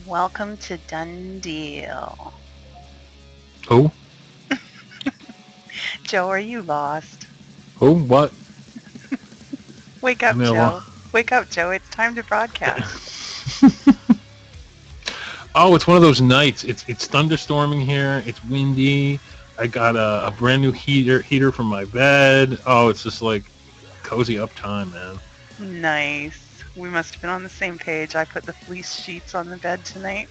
Welcome to Done Deal. Who? Joe, are you lost? Who? What? Wake I up, mean, a lot. Joe. Wake up, Joe. It's time to broadcast. Oh, it's one of those nights. It's thunderstorming here. It's windy. I got a brand new heater from my bed. Oh, it's just like cozy up time, man. Nice. We must have been on the same page. I put the fleece sheets on the bed tonight.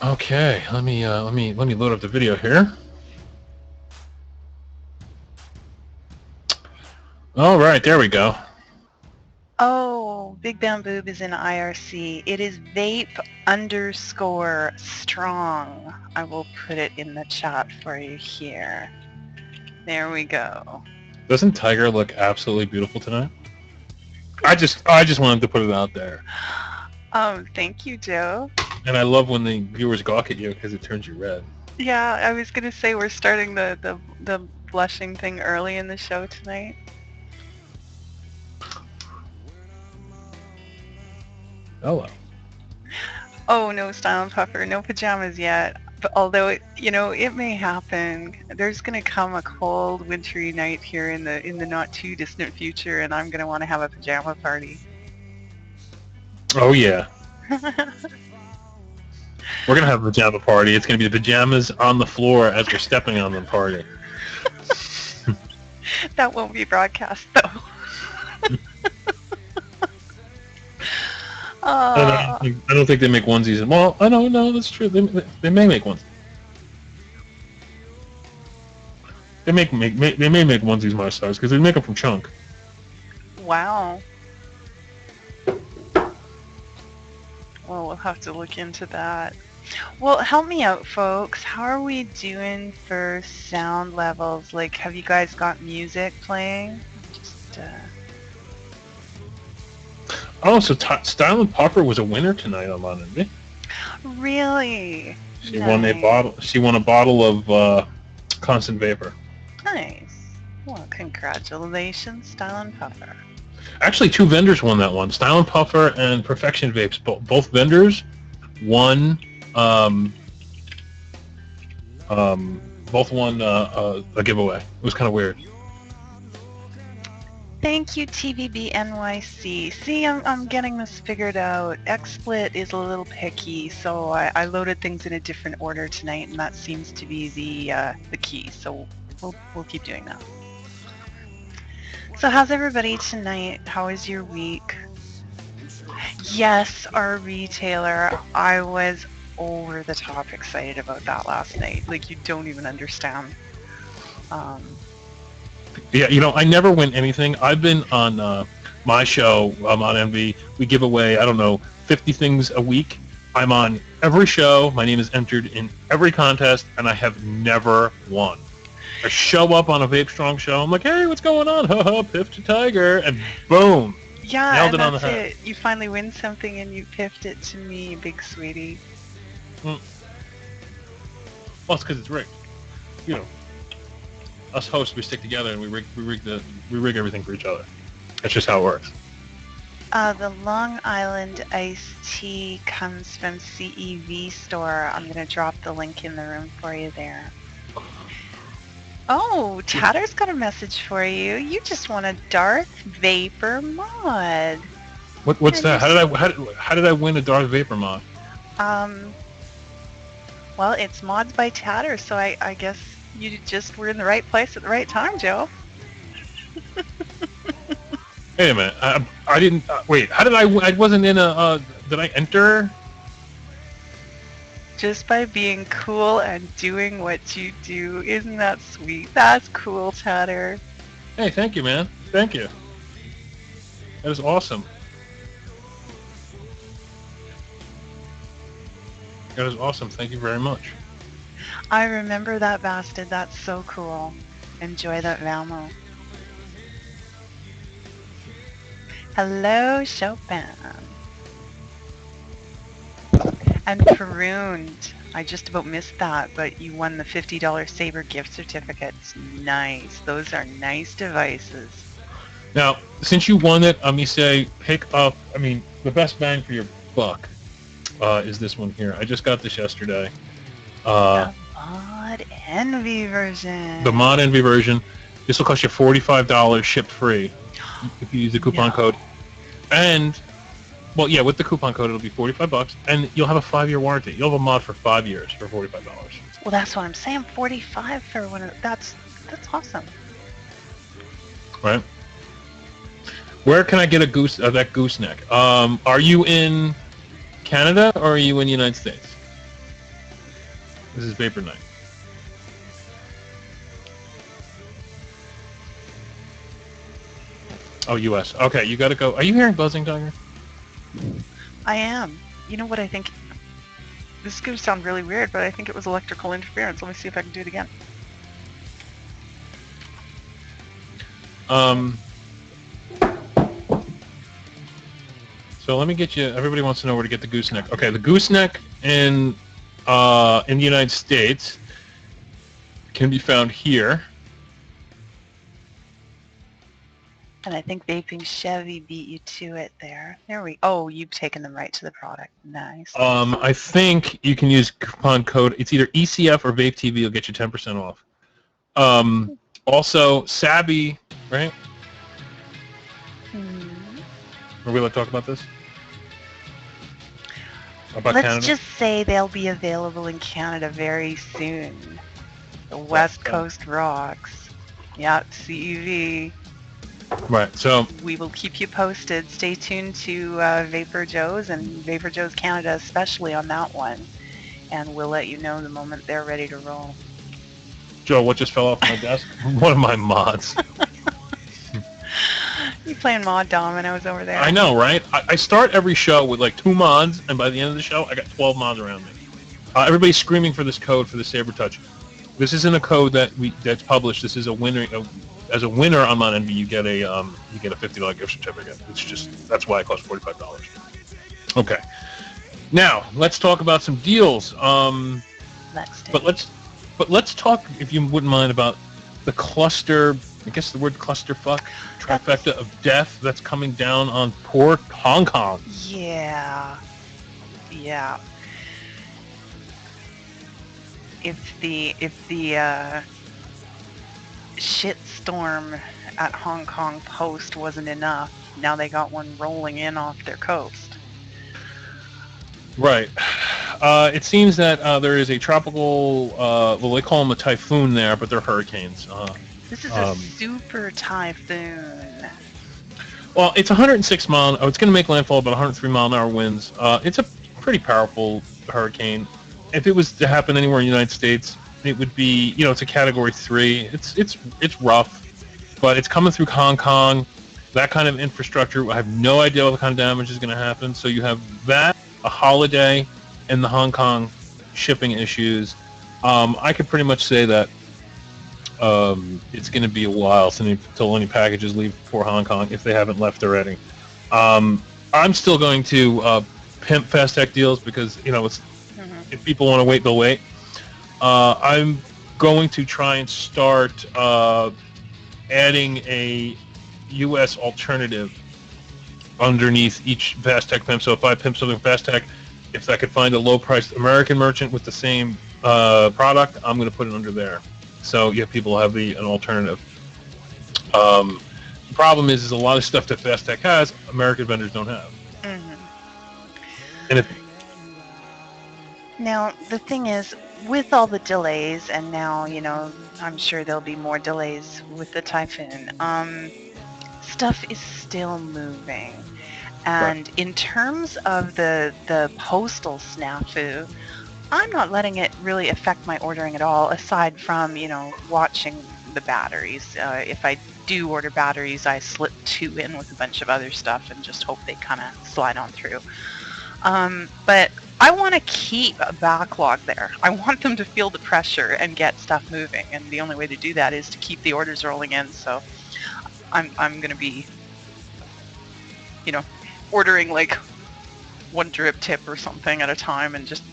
Okay, let me load up the video here. All right, there we go. Oh, Big Bamboob is in IRC. It is vape_strong. I will put it in the chat for you here. There we go. Doesn't Tiger look absolutely beautiful tonight? I just wanted to put it out there. Thank you, Joe. And I love when the viewers gawk at you because it turns you red. Yeah, I was gonna say we're starting the blushing thing early in the show tonight. Hello. Oh, no style and puffer, no pajamas yet. But although it may happen. There's gonna come a cold, wintry night here in the not too distant future, and I'm gonna want to have a pajama party. Oh yeah. We're gonna have a pajama party. It's gonna be the pajamas on the floor as we're stepping on the party. That won't be broadcast though. I don't think they make onesies. Well, I don't know. That's true. They may make ones. They may make onesies my size because they make them from chunk. Wow. Well, we'll have to look into that. Well, help me out, folks. How are we doing for sound levels? Like, have you guys got music playing? Just, Oh, so Style and Puffer was a winner tonight on Monday. Really? She won a bottle. She won a bottle of Constant Vapor. Nice. Well, congratulations, Style and Puffer. Actually, two vendors won that one. Style and Puffer and Perfection Vapes. Both vendors won. Both won a giveaway. It was kind of weird. Thank you, TVB NYC. See, I'm getting this figured out. XSplit is a little picky, so I loaded things in a different order tonight, and that seems to be the key. So we'll keep doing that. So how's everybody tonight? How is your week? Yes, our retailer. I was over the top excited about that last night. Like, you don't even understand. Yeah, I never win anything. I've been on my show, on MV. We give away, I don't know, 50 things a week. I'm on every show. My name is entered in every contest, and I have never won. I show up on a VapeStrong show. I'm like, hey, what's going on? Ha ha, Piff to Tiger, and boom. Yeah, Nailed and it on the that's head. it. You finally win something, and you piffed it to me, big sweetie. Well, it's because it's rigged. Us hosts, we stick together and we rig everything for each other. That's just how it works. The Long Island iced tea comes from CEV store. I'm going to drop the link in the room for you there. Oh, Tatter's got a message for you. You just won a Darth Vapor mod. What's that? How did I win a Darth Vapor mod? Well, it's mods by Tatter, so I guess you just were in the right place at the right time, Joe. Wait a minute. I didn't wait. How did I wasn't in a did I enter? Just by being cool and doing what you do. Isn't that sweet? That's cool, Tatter. Hey, thank you, man. Thank you. That is awesome. That is awesome. Thank you very much. I remember that bastard. That's so cool. Enjoy that Valmo. Hello, Chopin. And Pruned. I just about missed that, but you won the $50 Saber gift certificates. Nice. Those are nice devices. Now, since you won it, let me say, pick up. I mean, the best bang for your buck is this one here. I just got this yesterday. The Mod Envy version. The Mod Envy version. This will cost you $45 shipped free if you use the coupon code. And, well, yeah, with the coupon code, it'll be $45, and you'll have a 5-year warranty. You'll have a mod for 5 years for $45. Well, that's what I'm saying. 45 for one of that's awesome. Right. Where can I get a that gooseneck? Are you in Canada or are you in the United States? This is Vapor Night. Oh, U.S. Okay, you got to go. Are you hearing buzzing, Tiger? I am. You know what I think? This is going to sound really weird, but I think it was electrical interference. Let me see if I can do it again. So let me get you. Everybody wants to know where to get the gooseneck. Okay, the gooseneck in the United States can be found here. And I think Vaping Chevy beat you to it there. There we. Oh, you've taken them right to the product. Nice. I think you can use coupon code. It's either ECF or Vape TV. Will get you 10% off. Also, Sabby, right? Are we allowed to talk about this? About Let's Canada? just say they'll be available in Canada very soon. The West Coast rocks. Yeah, CEV. Right. So we will keep you posted. Stay tuned to VaporJoe's and VaporJoe's Canada, especially on that one, and we'll let you know the moment they're ready to roll. Joe, what just fell off my desk? One of my mods. You playing mod dominoes over there? I know, right? I start every show with like 2 mods, and by the end of the show, I got 12 mods around me. Everybody's screaming for this code for the Saber Touch. This isn't a code that's published. This is a winner. As a winner on Mod Envy, you get a $50 gift certificate. It's just that's why it costs $45. Okay. Now let's talk about some deals. But let's talk, if you wouldn't mind, about the cluster. I guess the word clusterfuck, trifecta of death that's coming down on poor Hong Kong. Yeah. If the shitstorm at Hong Kong Post wasn't enough, now they got one rolling in off their coast. Right. It seems that there is a tropical, well, they call them a typhoon there, but they're hurricanes. This is a super typhoon. Well, it's 106 mile. It's going to make landfall about 103 mile an hour winds. It's a pretty powerful hurricane. If it was to happen anywhere in the United States, it would be, it's a Category 3. It's rough, but it's coming through Hong Kong. That kind of infrastructure, I have no idea what kind of damage is going to happen. So you have that, a holiday, and the Hong Kong shipping issues. I could pretty much say that it's going to be a while until any packages leave for Hong Kong if they haven't left already. I'm still going to pimp Fast Tech deals because it's if people want to wait, they'll wait. I'm going to try and start adding a U.S. alternative underneath each Fast Tech pimp. So if I pimp something Fast Tech, if I could find a low-priced American merchant with the same product, I'm going to put it under there. So people have an alternative. The problem is a lot of stuff that Fast Tech has, American vendors don't have. And now the thing is, with all the delays, and now I'm sure there'll be more delays with the typhoon. Stuff is still moving, and in terms of the postal snafu, I'm not letting it really affect my ordering at all, aside from, watching the batteries. If I do order batteries, I slip 2 in with a bunch of other stuff and just hope they kind of slide on through. But I want to keep a backlog there. I want them to feel the pressure and get stuff moving, and the only way to do that is to keep the orders rolling in. So I'm going to be, ordering like 1 drip tip or something at a time and just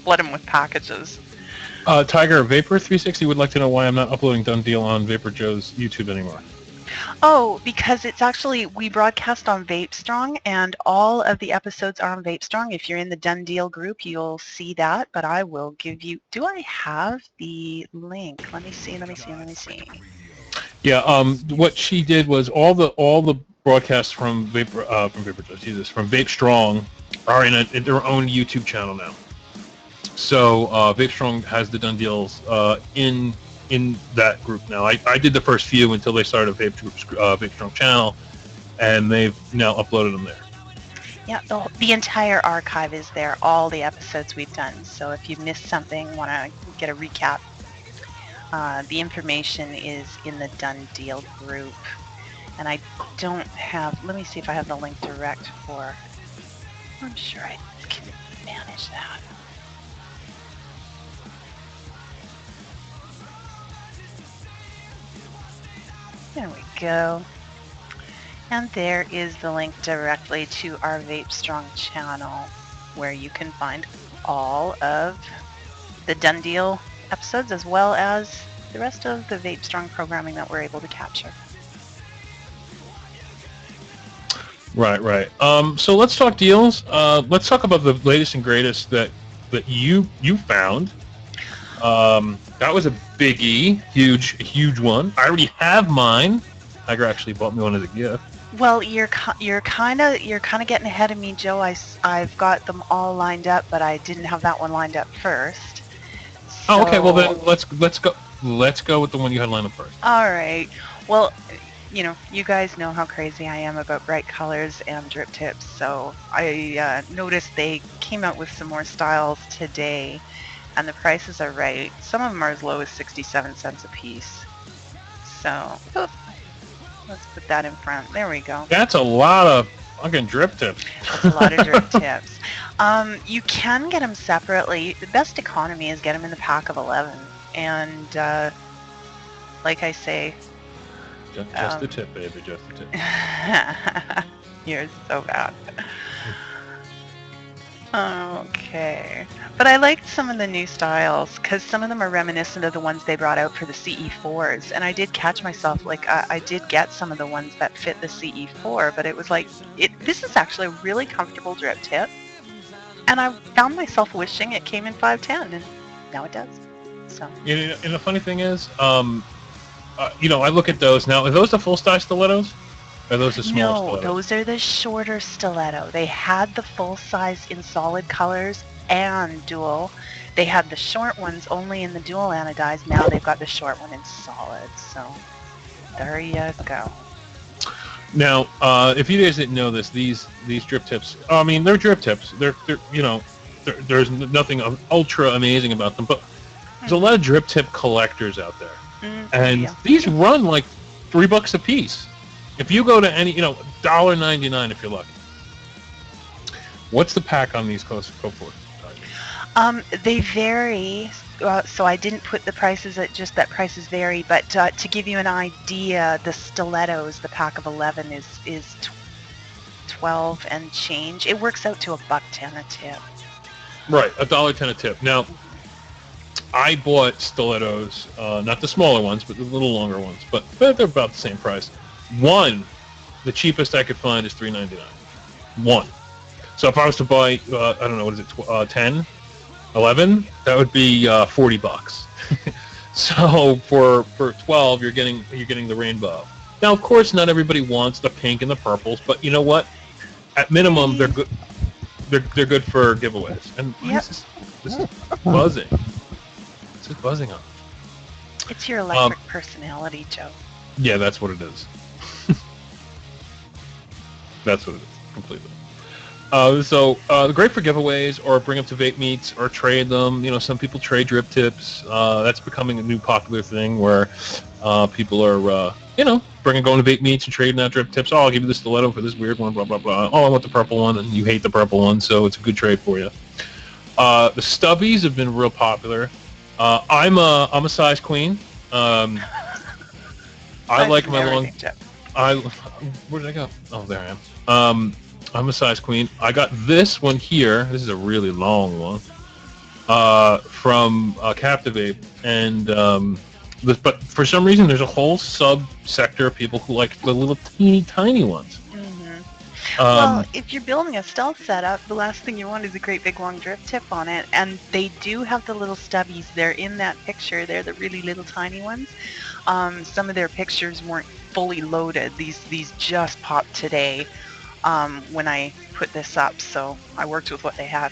flood them with packages. Tiger, Vapor 360 would like to know why I'm not uploading Done Deal on VaporJoe's YouTube anymore. Oh, because it's actually, we broadcast on VapeStrong, and all of the episodes are on VapeStrong. If you're in the Done Deal group, you'll see that, but I will give you, do I have the link? Let me see, let me see, let me see. Yeah. What she did was all the broadcasts from VaporJoe, from VapeStrong are in their own YouTube channel now. So VapeStrong has the done deals in that group now. I did the first few until they started a VapeStrong channel, and they've now uploaded them there. Yeah, the entire archive is there, all the episodes we've done. So if you missed something, want to get a recap, the information is in the Done Deal group. And I don't have, let me see if I have the link direct for, I'm sure I can manage that. There we go. And there is the link directly to our VapeStrong channel, where you can find all of the Done Deal episodes, as well as the rest of the VapeStrong programming that we're able to capture. Right. So let's talk deals. Let's talk about the latest and greatest that you found. That was a biggie, huge one. I already have mine. Tiger actually bought me one as a gift. Well, you're kind of getting ahead of me, Joe. I've got them all lined up, but I didn't have that one lined up first. Oh, okay. Well, then let's go with the one you had lined up first. All right. Well, you know, you guys know how crazy I am about bright colors and drip tips, so I noticed they came out with some more styles today, and the prices are right. Some of them are as low as 67 cents a piece. So, let's put that in front. There we go. That's a lot of fucking drip tips. That's a lot of drip tips. You can get them separately. The best economy is get them in the pack of 11. And like I say... Just the tip, baby, just the tip. You're so bad. Okay. But I liked some of the new styles, because some of them are reminiscent of the ones they brought out for the CE4s. And I did catch myself, like, I did get some of the ones that fit the CE4, but it was like, this is actually a really comfortable drip tip. And I found myself wishing it came in 510, and now it does. So. And the funny thing is, you know, I look at those now. Are those the full-size stilettos? Or are those the smaller stilettos? No, those are the shorter stiletto. They had the full size in solid colors and dual. They had the short ones only in the dual anodized. Now they've got the short one in solid. So there you go. Now, if you guys didn't know this, these drip tips, I mean, they're drip tips. They're you know, there's nothing ultra amazing about them, but there's a lot of drip tip collectors out there. And these run like $3 a piece. If you go to any, you know, $1.99 if you're lucky. What's the pack on these go for? They vary. So I didn't put the prices at just that prices vary. But to give you an idea, the stilettos, the pack of 11 is 12 and change. It works out to $1.10 a tip. Right, $1.10 a tip. Now, I bought stilettos, not the smaller ones, but the little longer ones, but they're about the same price. One, the cheapest I could find is $3.99. One. So if I was to buy, I don't know, what is it, 10, 11, that would be $40. So for 12, you're getting the rainbow. Now, of course, not everybody wants the pink and the purples, but you know what? At minimum, they're good. They're good for giveaways. And this is buzzing. This is buzzing on. It's your electric personality, Joe. Yeah, that's what it is. That's what it is, completely. So great for giveaways, or bring them to vape meets, or trade them. You know, some people trade drip tips. That's becoming a new popular thing where people are, you know, going to vape meets and trading out drip tips. Oh, I'll give you the stiletto for this weird one, blah, blah, blah. Oh, I want the purple one, and you hate the purple one, so it's a good trade for you. The stubbies have been real popular. I'm a size queen. I like my long... Where did I go? Oh, there I am. I'm a size queen. I got this one here. This is a really long one. From Captivate, and But for some reason, there's a whole subsector of people who like the little teeny tiny ones. Hmm. Well, Um, if you're building a stealth setup, the last thing you want is a great big long drip tip on it. And they do have the little stubbies. They're in that picture. They're the really little tiny ones. Some of their pictures weren't fully loaded. These just popped today when I put this up. So I worked with what they had.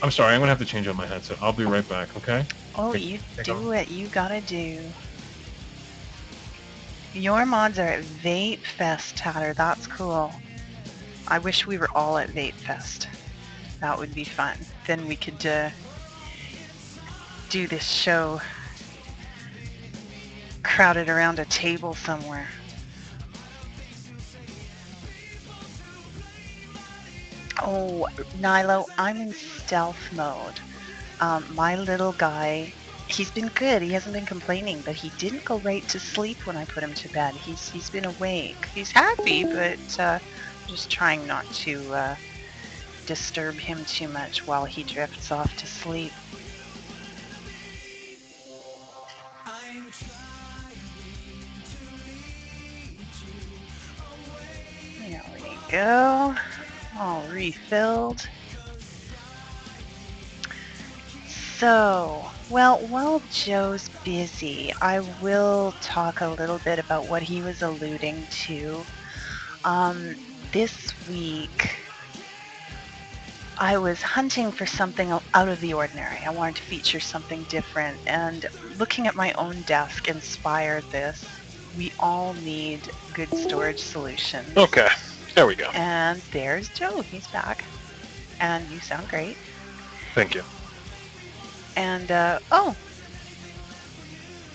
I'm sorry, I'm gonna have to change out my headset. I'll be right back. Okay. Oh, Take, you take do off. what you gotta do. Your mods are at Vape Fest, Tatter. That's cool. I wish we were all at Vape Fest. That would be fun. Then we could do this show crowded around a table somewhere. Oh, Nilo, I'm in stealth mode. My little guy, he's been good. He hasn't been complaining, but he didn't go right to sleep when I put him to bed. He's been awake. He's happy, but just trying not to disturb him too much while he drifts off to sleep. There we go. All refilled. So, well, while Joe's busy, I will talk a little bit about what he was alluding to. This week, I was hunting for something out of the ordinary. I wanted to feature something different, and looking at my own desk inspired this. We all need good storage solutions. Okay. There we go. And there's Joe. He's back. And you sound great. Thank you. And, oh.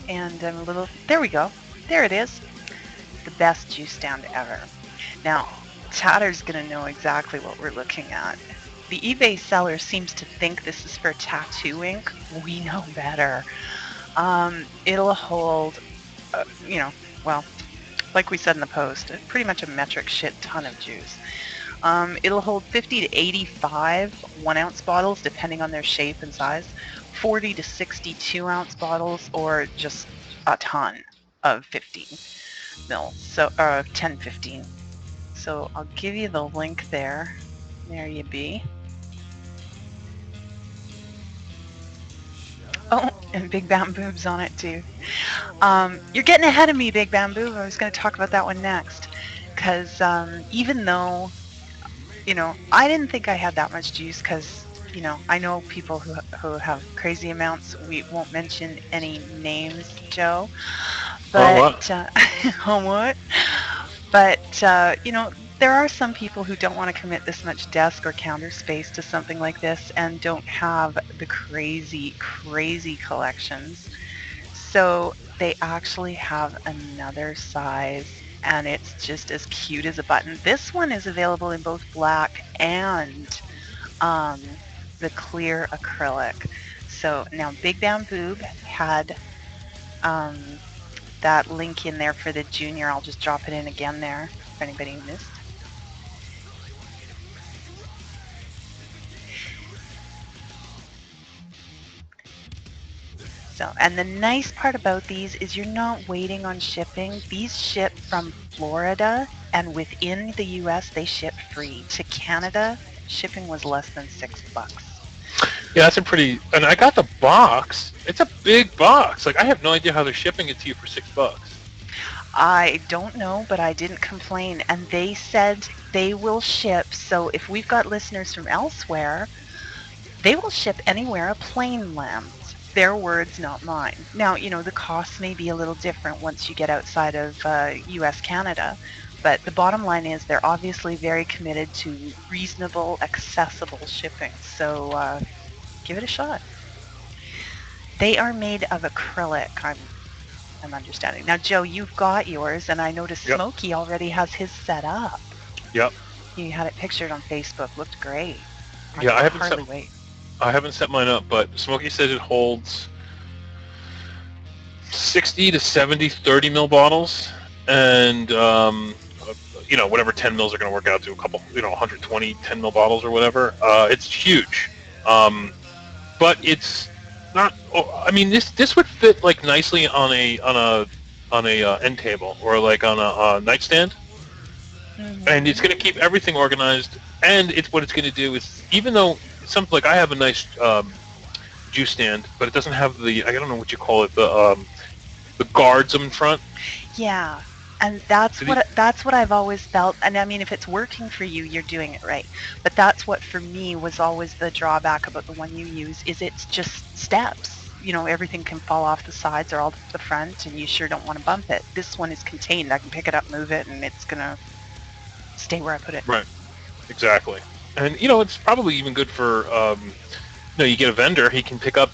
And I'm a little, there we go. There it is. The best juice stand ever. Now, Tatter's going to know exactly what we're looking at. The eBay seller seems to think this is for tattoo ink. We know better. It'll hold, well, like we said in the post, pretty much a metric shit ton of juice. It'll hold 50 to 85 1-ounce bottles, depending on their shape and size, 40 to 62-ounce bottles, or just a ton of 15 mil, so 10, 15. So I'll give you the link there. There you be. Oh, and Big Bamboo's on it too. You're getting ahead of me, Big Bamboo. I was going to talk about that one next. Because even though, I didn't think I had that much juice because, I know people who have crazy amounts. We won't mention any names, Joe. But, what? But, there are some people who don't want to commit this much desk or counter space to something like this and don't have the crazy, crazy collections. So they actually have another size, and it's just as cute as a button. This one is available in both black and the clear acrylic. So now Big Bamboo had that link in there for the junior. I'll just drop it in again there for anybody who missed. So, and the nice part about these is you're not waiting on shipping. These ship from Florida, and within the US they ship free. To Canada, shipping was less than $6. Yeah, that's a pretty. And I got the box. It's a big box. Like I have no idea how they're shipping it to you for $6. I don't know, but I didn't complain. And they said they will ship. So if we've got listeners from elsewhere, they will ship anywhere a plane lands. Their words, not mine. Now, the costs may be a little different once you get outside of US, Canada. But the bottom line is they're obviously very committed to reasonable, accessible shipping. So give it a shot. They are made of acrylic, I'm understanding. Now, Joe, you've got yours, and I noticed Yep. Smokey already has his set up. Yep. He had it pictured on Facebook. Looked great. Yeah, I haven't set mine up, but Smokey said it holds 60 to 70 30 mil bottles, and whatever 10 mils are going to work out to a couple, 120 10 mil bottles or whatever. It's huge, but it's not. Oh, I mean, this would fit like nicely on a end table or like on a nightstand, and it's going to keep everything organized. And it's what it's going to do is, even though something like I have a nice juice stand, but it doesn't have I don't know what you call it, the guards in front. Yeah. And that's what I've always felt. And I mean, if it's working for you, you're doing it right. But that's what for me was always the drawback about the one you use is it's just steps. You know, everything can fall off the sides or off the front, and you sure don't want to bump it. This one is contained. I can pick it up, move it, and it's gonna stay where I put it. Right. Exactly. And it's probably even good for you get a vendor, he can pick up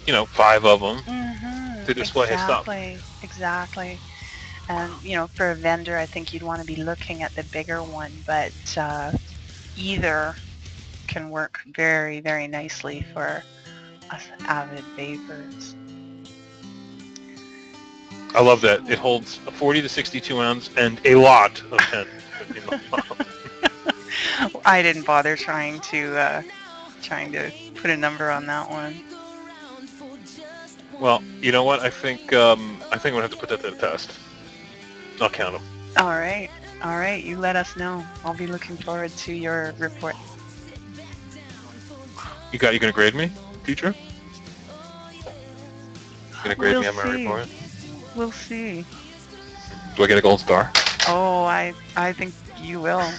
5 of them to display his stuff. Exactly. And for a vendor, I think you'd want to be looking at the bigger one, but either can work very, very nicely for us avid vapors. I love that. It holds a 40 to 62 ounce and a lot of 10 to 15 miles. I didn't bother trying to put a number on that one. Well, you know what? I think we'll have to put that to the test. I'll count them. All right. You let us know. I'll be looking forward to your report. You gonna grade me, teacher? Gonna grade me on my report? We'll see. Do I get a gold star? Oh, I think you will.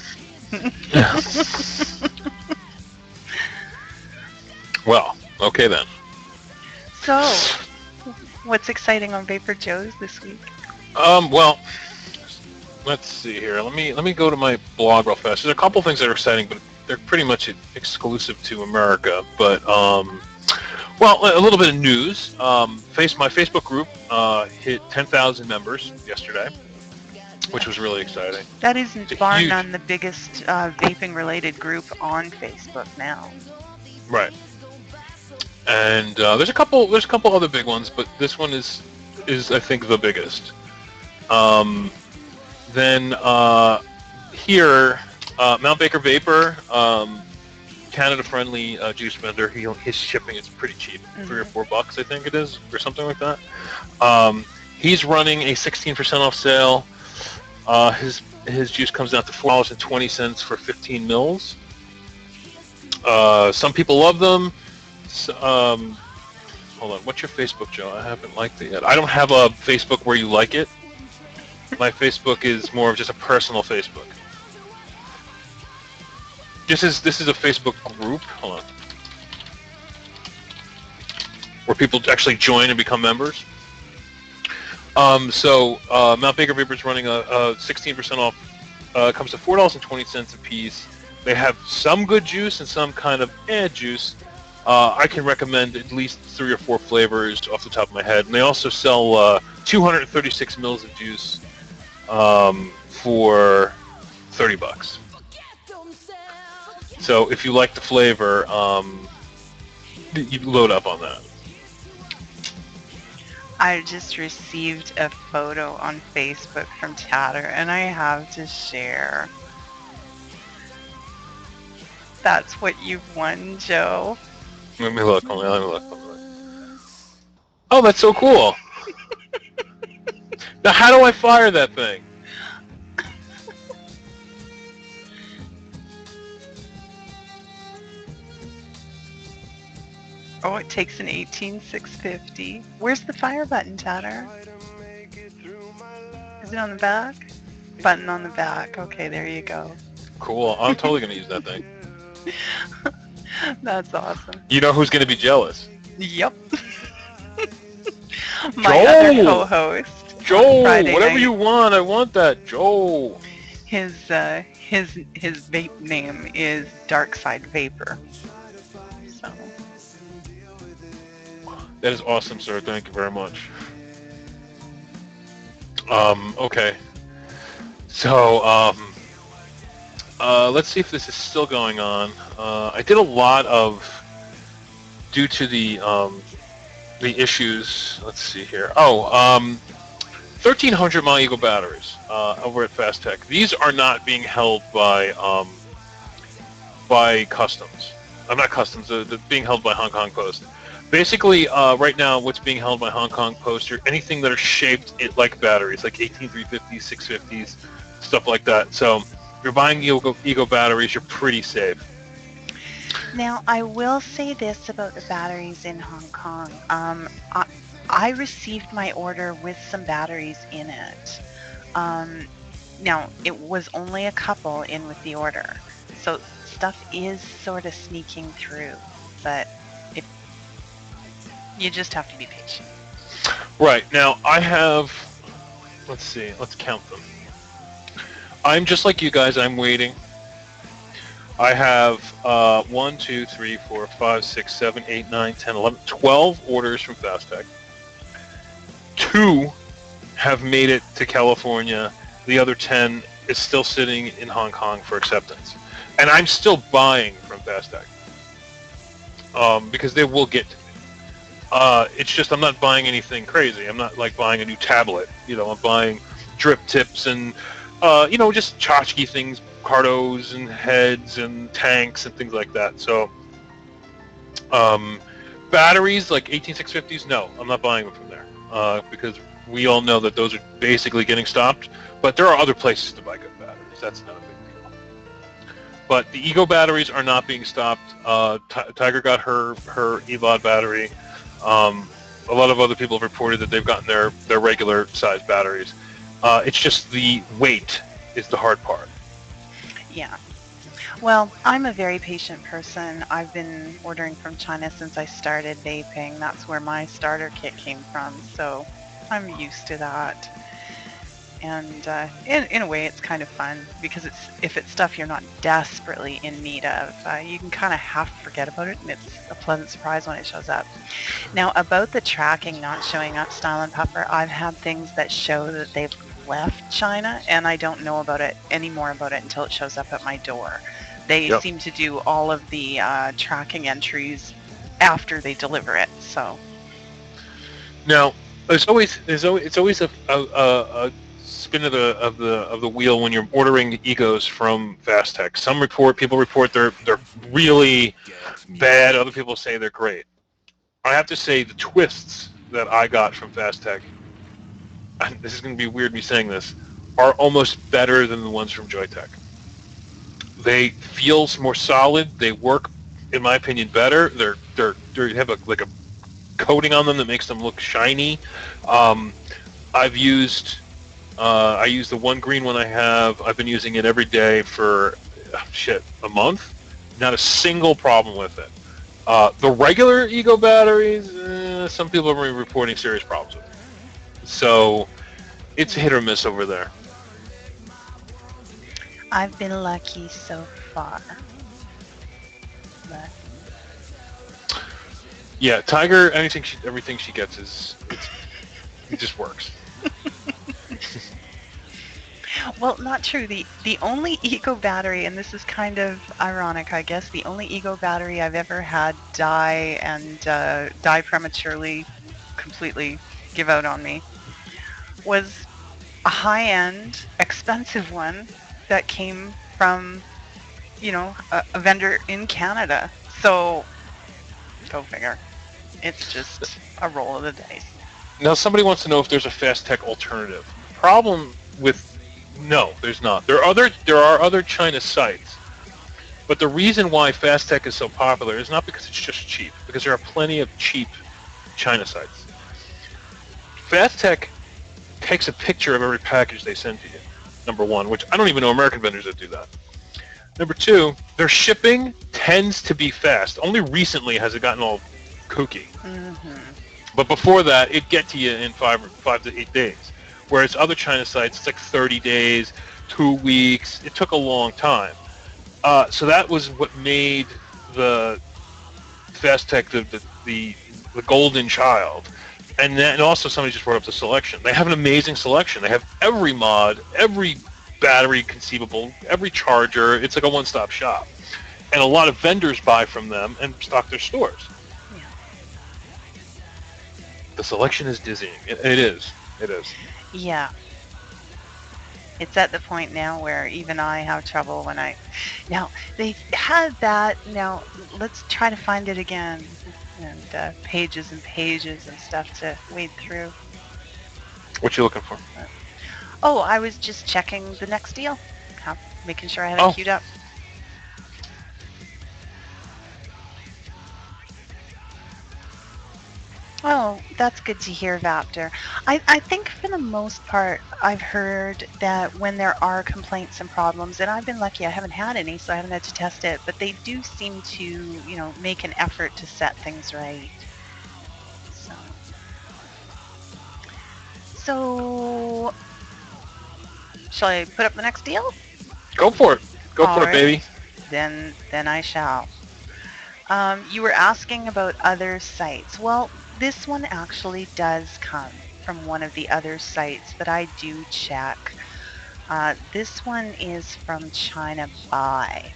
Well, okay then. So, what's exciting on VaporJoe's this week? Well, let's see here. Let me go to my blog real fast. There's a couple things that are exciting, but they're pretty much exclusive to America. But well, a little bit of news. My Facebook group hit 10,000 members yesterday, which was really exciting. That is bar none the biggest vaping-related group on Facebook now. Right. And there's a couple other big ones, but this one is I think the biggest. Then here, Mount Baker Vapor, Canada-friendly juice vendor. His shipping is pretty cheap, $3 or $4, I think it is, or something like that. He's running a 16% off sale. His juice comes down to $4.20 for 15 mils. Some people love them. Hold on, what's your Facebook, Joe? I haven't liked it yet. I don't have a Facebook where you like it. My Facebook is more of just a personal Facebook. This is a Facebook group. Hold on. Where people actually join and become members. So Mount Baker Vapor is running a 16% off. Comes to $4.20 a piece. They have some good juice and some kind of juice. I can recommend at least 3 or 4 flavors off the top of my head. And they also sell 236 mils of juice for $30. So if you like the flavor, you load up on that. I just received a photo on Facebook from Tatter, and I have to share. That's what you've won, Joe. Let me look. Oh, that's so cool. Now, how do I fire that thing? Oh, it takes an 18650. Where's the fire button, Tatter? Is it on the back? Button on the back. Okay, there you go. Cool. I'm totally going to use that thing. That's awesome. You know who's going to be jealous? Yep. My other co-host. Joe, whatever you want, I want that. Joe. His vape name is Darkside Vapor. So. That is awesome, sir. Thank you very much. Okay. So, let's see if this is still going on. I did a lot of, due to the issues, let's see here. 1,300 mile Eagle batteries over at Fast Tech. These are not being held by customs. I'm not customs. They're being held by Hong Kong Post. Basically, right now, what's being held by Hong Kong Post are anything that are shaped like batteries, like 18350s, 650s, stuff like that. So if you're buying Ego batteries, you're pretty safe. Now, I will say this about the batteries in Hong Kong. I received my order with some batteries in it. Um, Now, it was only a couple in with the order. So stuff is sort of sneaking through, but it, you just have to be patient. Right. Now, I have, let's see, let's count them. I'm just like you guys. I'm waiting. I have 1, 2, 3, 4, 5, 6, 7, 8, 9, 10, 11, 12 orders from FastTech. 2 have made it to California. The other 10 is still sitting in Hong Kong for acceptance. And I'm still buying from FastTech because they will get to me. It's just I'm not buying anything crazy. I'm not like buying a new tablet. I'm buying drip tips and, just tchotchke things, cardos and heads and tanks and things like that. So batteries like 18650s, no, I'm not buying them from there because we all know that those are basically getting stopped. But there are other places to buy good batteries. That's not a big deal. But the Ego batteries are not being stopped. Tiger got her EVOD battery. A lot of other people have reported that they've gotten their regular size batteries. It's just the weight is the hard part. Yeah. Well, I'm a very patient person. I've been ordering from China since I started vaping. That's where my starter kit came from, so I'm used to that. And in a way, it's kind of fun because if it's stuff you're not desperately in need of, you can kind of half forget about it, and it's a pleasant surprise when it shows up. Now, about the tracking not showing up, Style and Puffer, I've had things that show that they've left China, and I don't know about it anymore about it until it shows up at my door. They Yep. seem to do all of the tracking entries after they deliver it. So Now, it's always a spin of the wheel when you're ordering Egos from FastTech. People report they're really bad. Other people say they're great. I have to say the twists that I got from FastTech, and this is going to be weird me saying this, are almost better than the ones from Joytech. They feel more solid. They work, in my opinion, better. They have like a coating on them that makes them look shiny. I've used I use the one green one I have. I've been using it every day for a month. Not a single problem with it. The regular Ego batteries, some people are reporting serious problems with it. So it's hit or miss over there. I've been lucky so far. But Yeah, Tiger. Everything she gets it just works. well, not true. The only Ego battery, and this is kind of ironic, I guess, the only Ego battery I've ever had die prematurely, completely give out on me, was a high-end, expensive one that came from, a vendor in Canada. So, go figure. It's just a roll of the dice. Now somebody wants to know if there's a FastTech alternative. Problem with no, there's not. There are other China sites, but the reason why FastTech is so popular is not because it's just cheap, because there are plenty of cheap China sites. FastTech takes a picture of every package they send to you, number one, which I don't even know American vendors that do that. Number two, their shipping tends to be fast. Only recently has it gotten all kooky. Mm-hmm. But before that, it'd get to you in 5 to 8 days. Whereas other China sites, it's like 30 days, 2 weeks. It took a long time. So that was what made the FastTech the golden child. And also somebody just brought up the selection. They have an amazing selection. They have every mod, every battery conceivable, every charger. It's like a one-stop shop. And a lot of vendors buy from them and stock their stores. Yeah. The selection is dizzying. It is. It is. Yeah. It's at the point now where even I have trouble now they had that. Now let's try to find it again. and pages and pages of stuff to wade through. What you looking for? Oh, I was just checking the next deal, making sure I had it Oh, queued up. Oh, that's good to hear, Vaptor. I think for the most part, I've heard that when there are complaints and problems, and I've been lucky, I haven't had any, so I haven't had to test it, but they do seem to, make an effort to set things right. So, shall I put up the next deal? go for it. Go All for it, right, baby. then I shall. You were asking about other sites. Well, this one actually does come from one of the other sites that I do check. This one is from China Buy.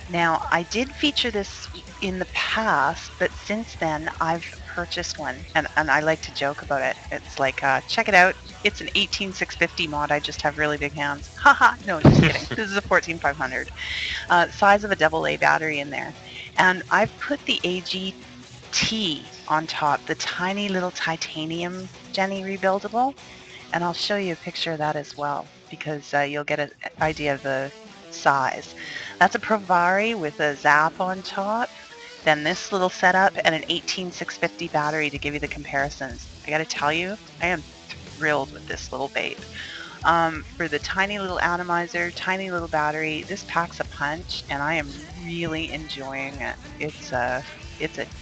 Now, I did feature this in the past, but since then I've purchased one, and I like to joke about it. It's like, check it out. It's an 18650 mod. I just have really big hands. Haha, no, just kidding. This is a 14500. Size of a AA battery in there. And I've put the AGT on top, the tiny little titanium Jenny rebuildable. And I'll show you a picture of that as well, because you'll get an idea of the size. That's a Provari with a Zap on top, then this little setup, and an 18650 battery to give you the comparisons. I gotta tell you, I am thrilled with this little babe. For the tiny little atomizer, tiny little battery, this packs a punch, and I am really enjoying it. It's a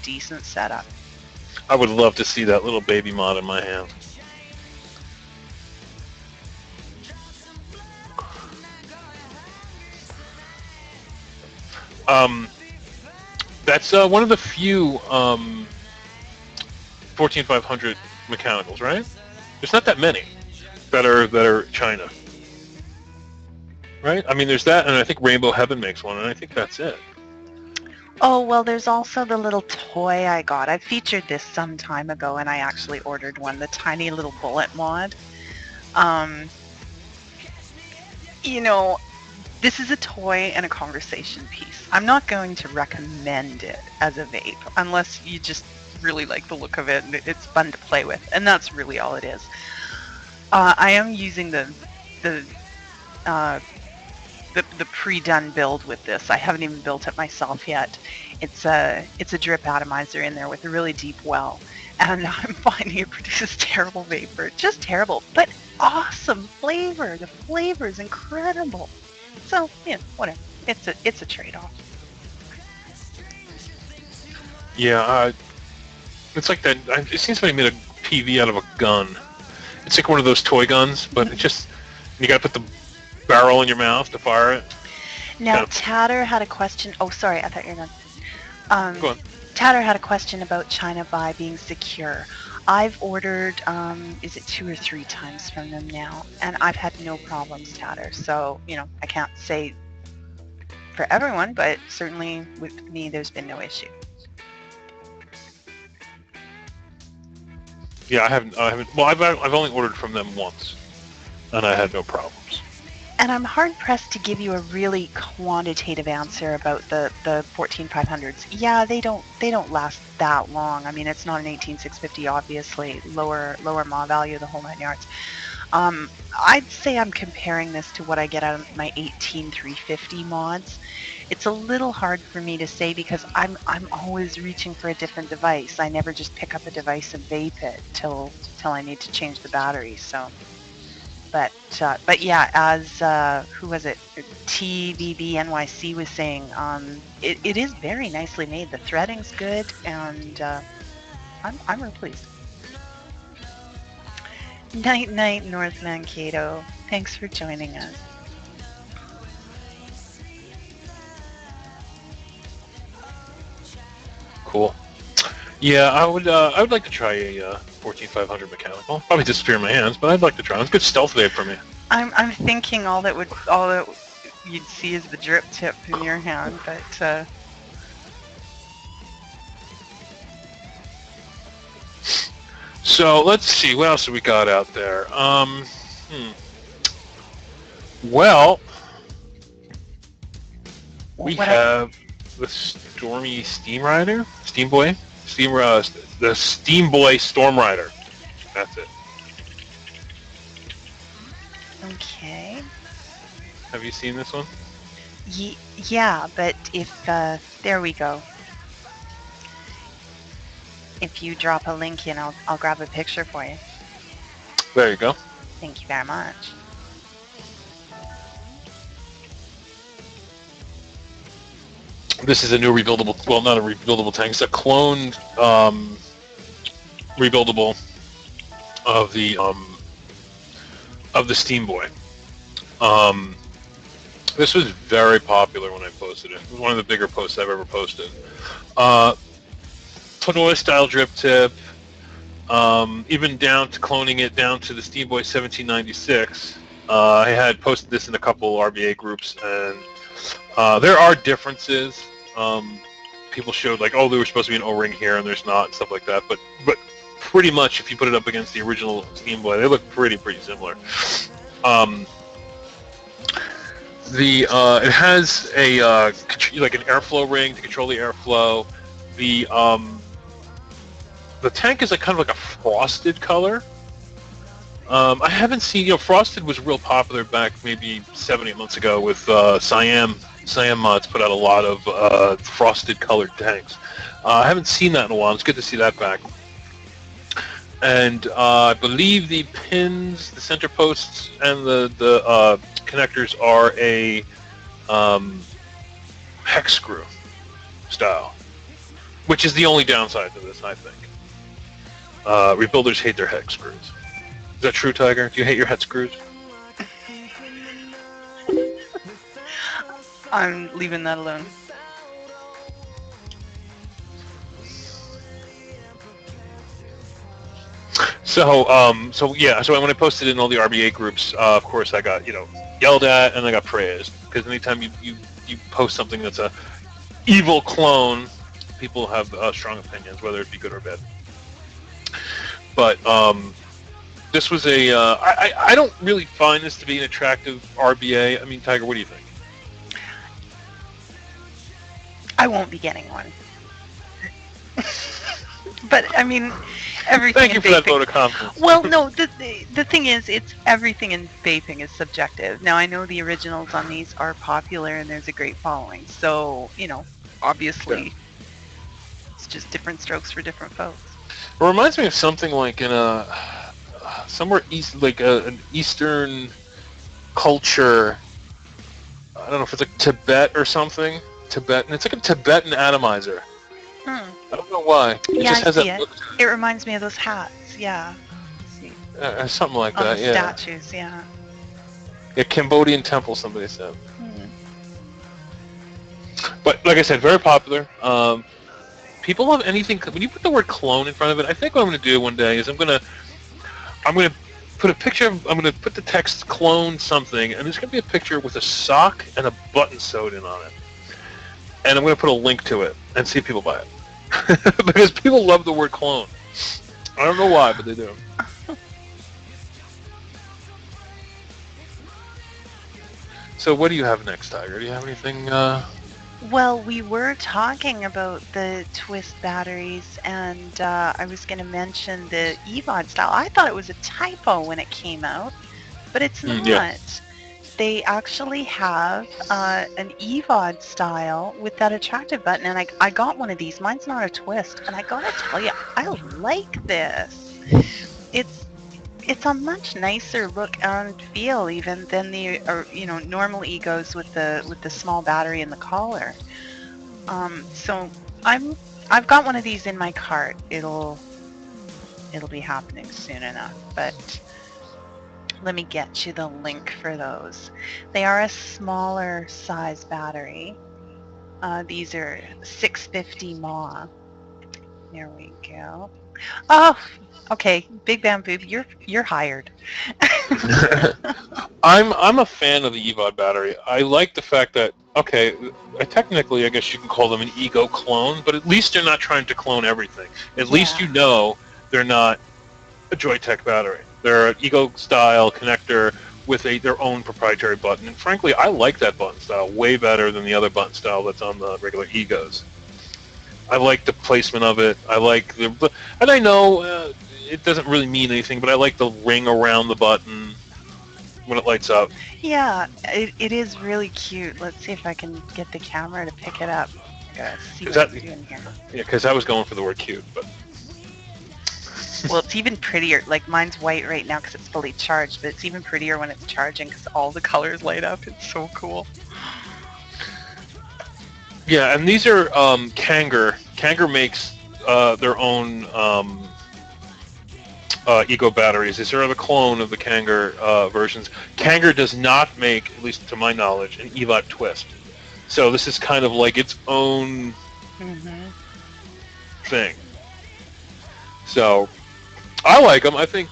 decent setup. I would love to see that little baby mod in my hand. That's one of the few 14500 mechanicals, right? There's not that many that are China, right? I mean, there's that, and I think Rainbow Heaven makes one, and I think that's it. Oh, well, there's also the little toy I got. I featured this some time ago, and I actually ordered one, the tiny little bullet mod. You know, this is a toy and a conversation piece. I'm not going to recommend it as a vape unless you just really like the look of it and it's fun to play with, and that's really all it is. I am using the uh, pre-done build with this. I haven't even built it myself yet. It's a drip atomizer in there with a really deep well, and I'm finding it produces terrible vapor, just terrible, but awesome flavor. The flavor is incredible. So yeah, whatever. It's a trade-off. Yeah, it's like that. It seems like they made a PV out of a gun. It's like one of those toy guns, but it just you got to put the barrel in your mouth to fire it. Now, Tatter had a question. Oh, sorry, I thought you were done. Go on. Tatter had a question about China Buy being secure. I've ordered, is it 2 or 3 times from them now, and I've had no problems, Tatter. So, I can't say for everyone, but certainly with me, there's been no issue. Yeah, I haven't. Well, I've only ordered from them once, and I had no problems. And I'm hard pressed to give you a really quantitative answer about the 14500s. Yeah, they don't last that long. I mean, it's not an 18650, obviously, lower mod value, the whole 9 yards. I'd say I'm comparing this to what I get out of my 18350 mods. It's a little hard for me to say because I'm always reaching for a different device. I never just pick up a device and vape it till I need to change the battery. So. But yeah, as who was it? TVBNYC was saying, it is very nicely made. The threading's good, and I'm real pleased. Night night, North Mankato. Thanks for joining us. Cool. Yeah, I would like to try a 14500 mechanical. Probably disappear in my hands, but I'd like to try. It's good stealth vape for me. I'm thinking all that you'd see is the drip tip in your hand, but. So let's see, what else have we got out there? Well, we have the Stormy Steam Rider, Steam Boy. the Steam Boy Storm Rider. That's it. Okay. Have you seen this one? Yeah, but if there we go. If you drop a link in, I'll grab a picture for you. There you go. Thank you very much. This is a new rebuildable. Well, not a rebuildable tank. It's a cloned rebuildable of the Steam Boy. This was very popular when I posted it. It was one of the bigger posts I've ever posted. Toy style drip tip, even down to cloning it down to the Steam Boy 1796. I had posted this in a couple RBA groups, and there are differences. People showed like, oh, there was supposed to be an O-ring here, and there's not, and stuff like that. But pretty much, if you put it up against the original Steam Boy, they look pretty similar. It has a like an airflow ring to control the airflow. The tank is like kind of like a frosted color. I haven't seen, frosted was real popular back maybe 7-8 months ago with Siam Mods put out a lot of frosted colored tanks. I haven't seen that in a while. It's good to see that back. And I believe the pins, the center posts, and the connectors are a hex screw style, which is the only downside to this, I think. Rebuilders hate their hex screws. Is that true, Tiger? Do you hate your hex screws? I'm leaving that alone. So when I posted it in all the RBA groups, of course I got yelled at and I got praised, because anytime you post something that's a evil clone, people have strong opinions, whether it be good or bad. But this was I don't really find this to be an attractive RBA. I mean, Tiger, what do you think? I won't be getting one. But I mean, everything. Thank you for that vote of confidence. Well, no, the thing is, it's everything in vaping is subjective. Now I know the originals on these are popular and there's a great following, so obviously, it's just different strokes for different folks. It reminds me of something like in somewhere east, like an Eastern culture. I don't know if it's like Tibet or something. Tibetan. It's like a Tibetan atomizer. I don't know why. It yeah, just has I see that it. look to it. It reminds me of those hats. Yeah. See. Something like On that. the Yeah. statues. Yeah. Yeah, Cambodian temple. Somebody said. But like I said, very popular. People love anything. When you put the word clone in front of it, I think what I'm going to do one day is I'm going to put a picture of, I'm going to put the text clone something, and there's going to be a picture with a sock and a button sewed in on it. And I'm going to put a link to it and see if people buy it. Because people love the word clone. I don't know why, but they do. So what do you have next, Tiger? Do you have anything? Well, we were talking about the twist batteries, and I was going to mention the EVOD style. I thought it was a typo when it came out, but it's not. Yeah. They actually have an EVOD style with that attractive button, and I got one of these. Mine's not a twist, and I gotta tell you, I like this. It's a much nicer look and feel even than the normal egos with the small battery in the collar. So I've got one of these in my cart. It'll be happening soon enough, but let me get you the link for those. They are a smaller size battery. These are 650 mAh. There we go. Oh, okay. Big Bamboo, you're hired. I'm a fan of the EVOD battery. I like the fact that, okay, technically I guess you can call them an ego clone, but at least they're not trying to clone everything. At least you know they're not a Joytech battery. They're an ego-style connector with their own proprietary button. And frankly, I like that button style way better than the other button style that's on the regular egos. I like the placement of it. I like and I know it doesn't really mean anything, but I like the ring around the button when it lights up. Yeah, it is really cute. Let's see if I can get the camera to pick it up. See Cause what that, it's doing here. yeah, because I was going for the word cute, but Well, it's even prettier. Like mine's white right now because it's fully charged, but it's even prettier when it's charging because all the colors light up. It's so cool. yeah, and these are Kanger. Kanger makes their own Ego batteries. These are a clone of the Kanger versions. Kanger does not make, at least to my knowledge, an EVOT twist. So this is kind of like its own thing. So I like them. I think.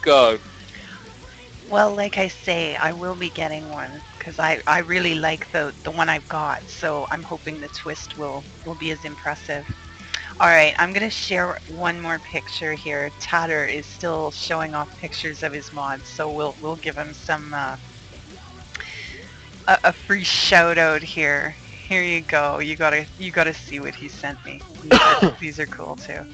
Well, like I say, I will be getting one because I really like the one I've got. So I'm hoping the twist will be as impressive. All right, I'm going to share one more picture here. Tatter is still showing off pictures of his mods, so we'll give him some a free shout out here. Here you go. You gotta see what he sent me. These are cool too.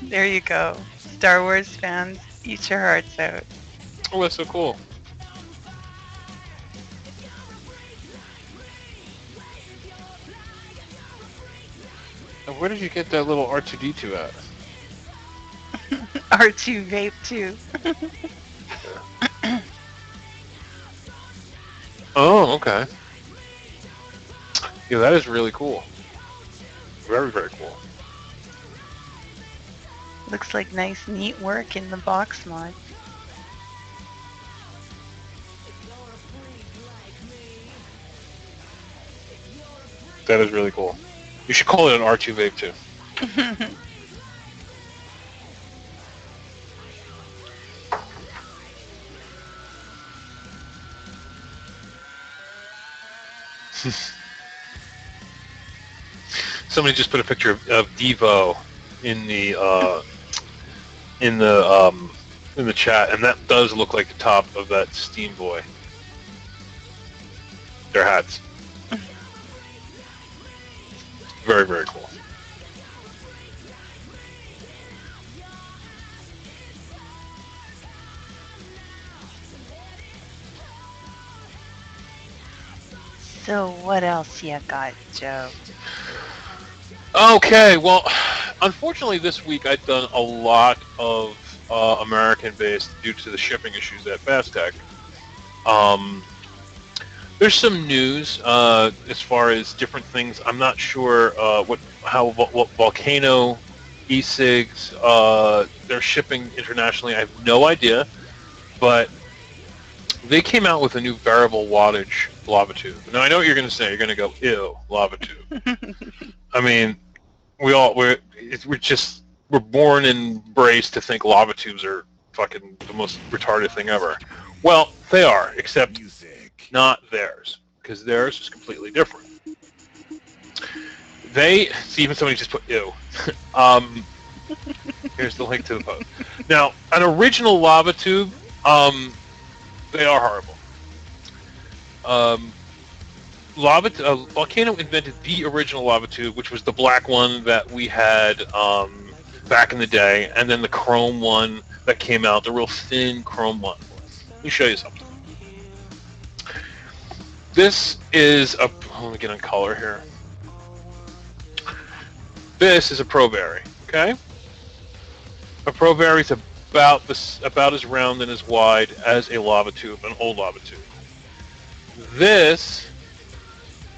There you go. Star Wars fans, eat your hearts out. Oh, that's so cool. Where did you get that little R2D2 at? R2 Vape too. Oh, okay. Yeah, that is really cool. Very, very cool. Looks like nice, neat work in the box mod. That is really cool. You should call it an R2 vape too. Somebody just put a picture of Devo in the chat, and that does look like the top of that Steam Boy. Their hats. Very, very cool. So what else you got, Joe? Okay, well, unfortunately this week I've done a lot of American-based due to the shipping issues at Fastech. There's some news as far as different things. I'm not sure what Volcano e-cigs they're shipping internationally. I have no idea, but they came out with a new variable wattage lava tube. Now I know what you're going to say. You're going to go, ew, lava tube. I mean, we're born and raised to think lava tubes are fucking the most retarded thing ever. Well, they are, except not theirs, because theirs is completely different. Even somebody just put ew. Here's the link to the post. Now, an original lava tube, they are horrible. Volcano invented the original lava tube, which was the black one that we had back in the day, and then the chrome one that came out, the real thin chrome one. Let me show you something. This is a... Let me get on color here. This is a Pro-Berry, okay? A Pro-Berry is about as round and as wide as a lava tube, an old lava tube. This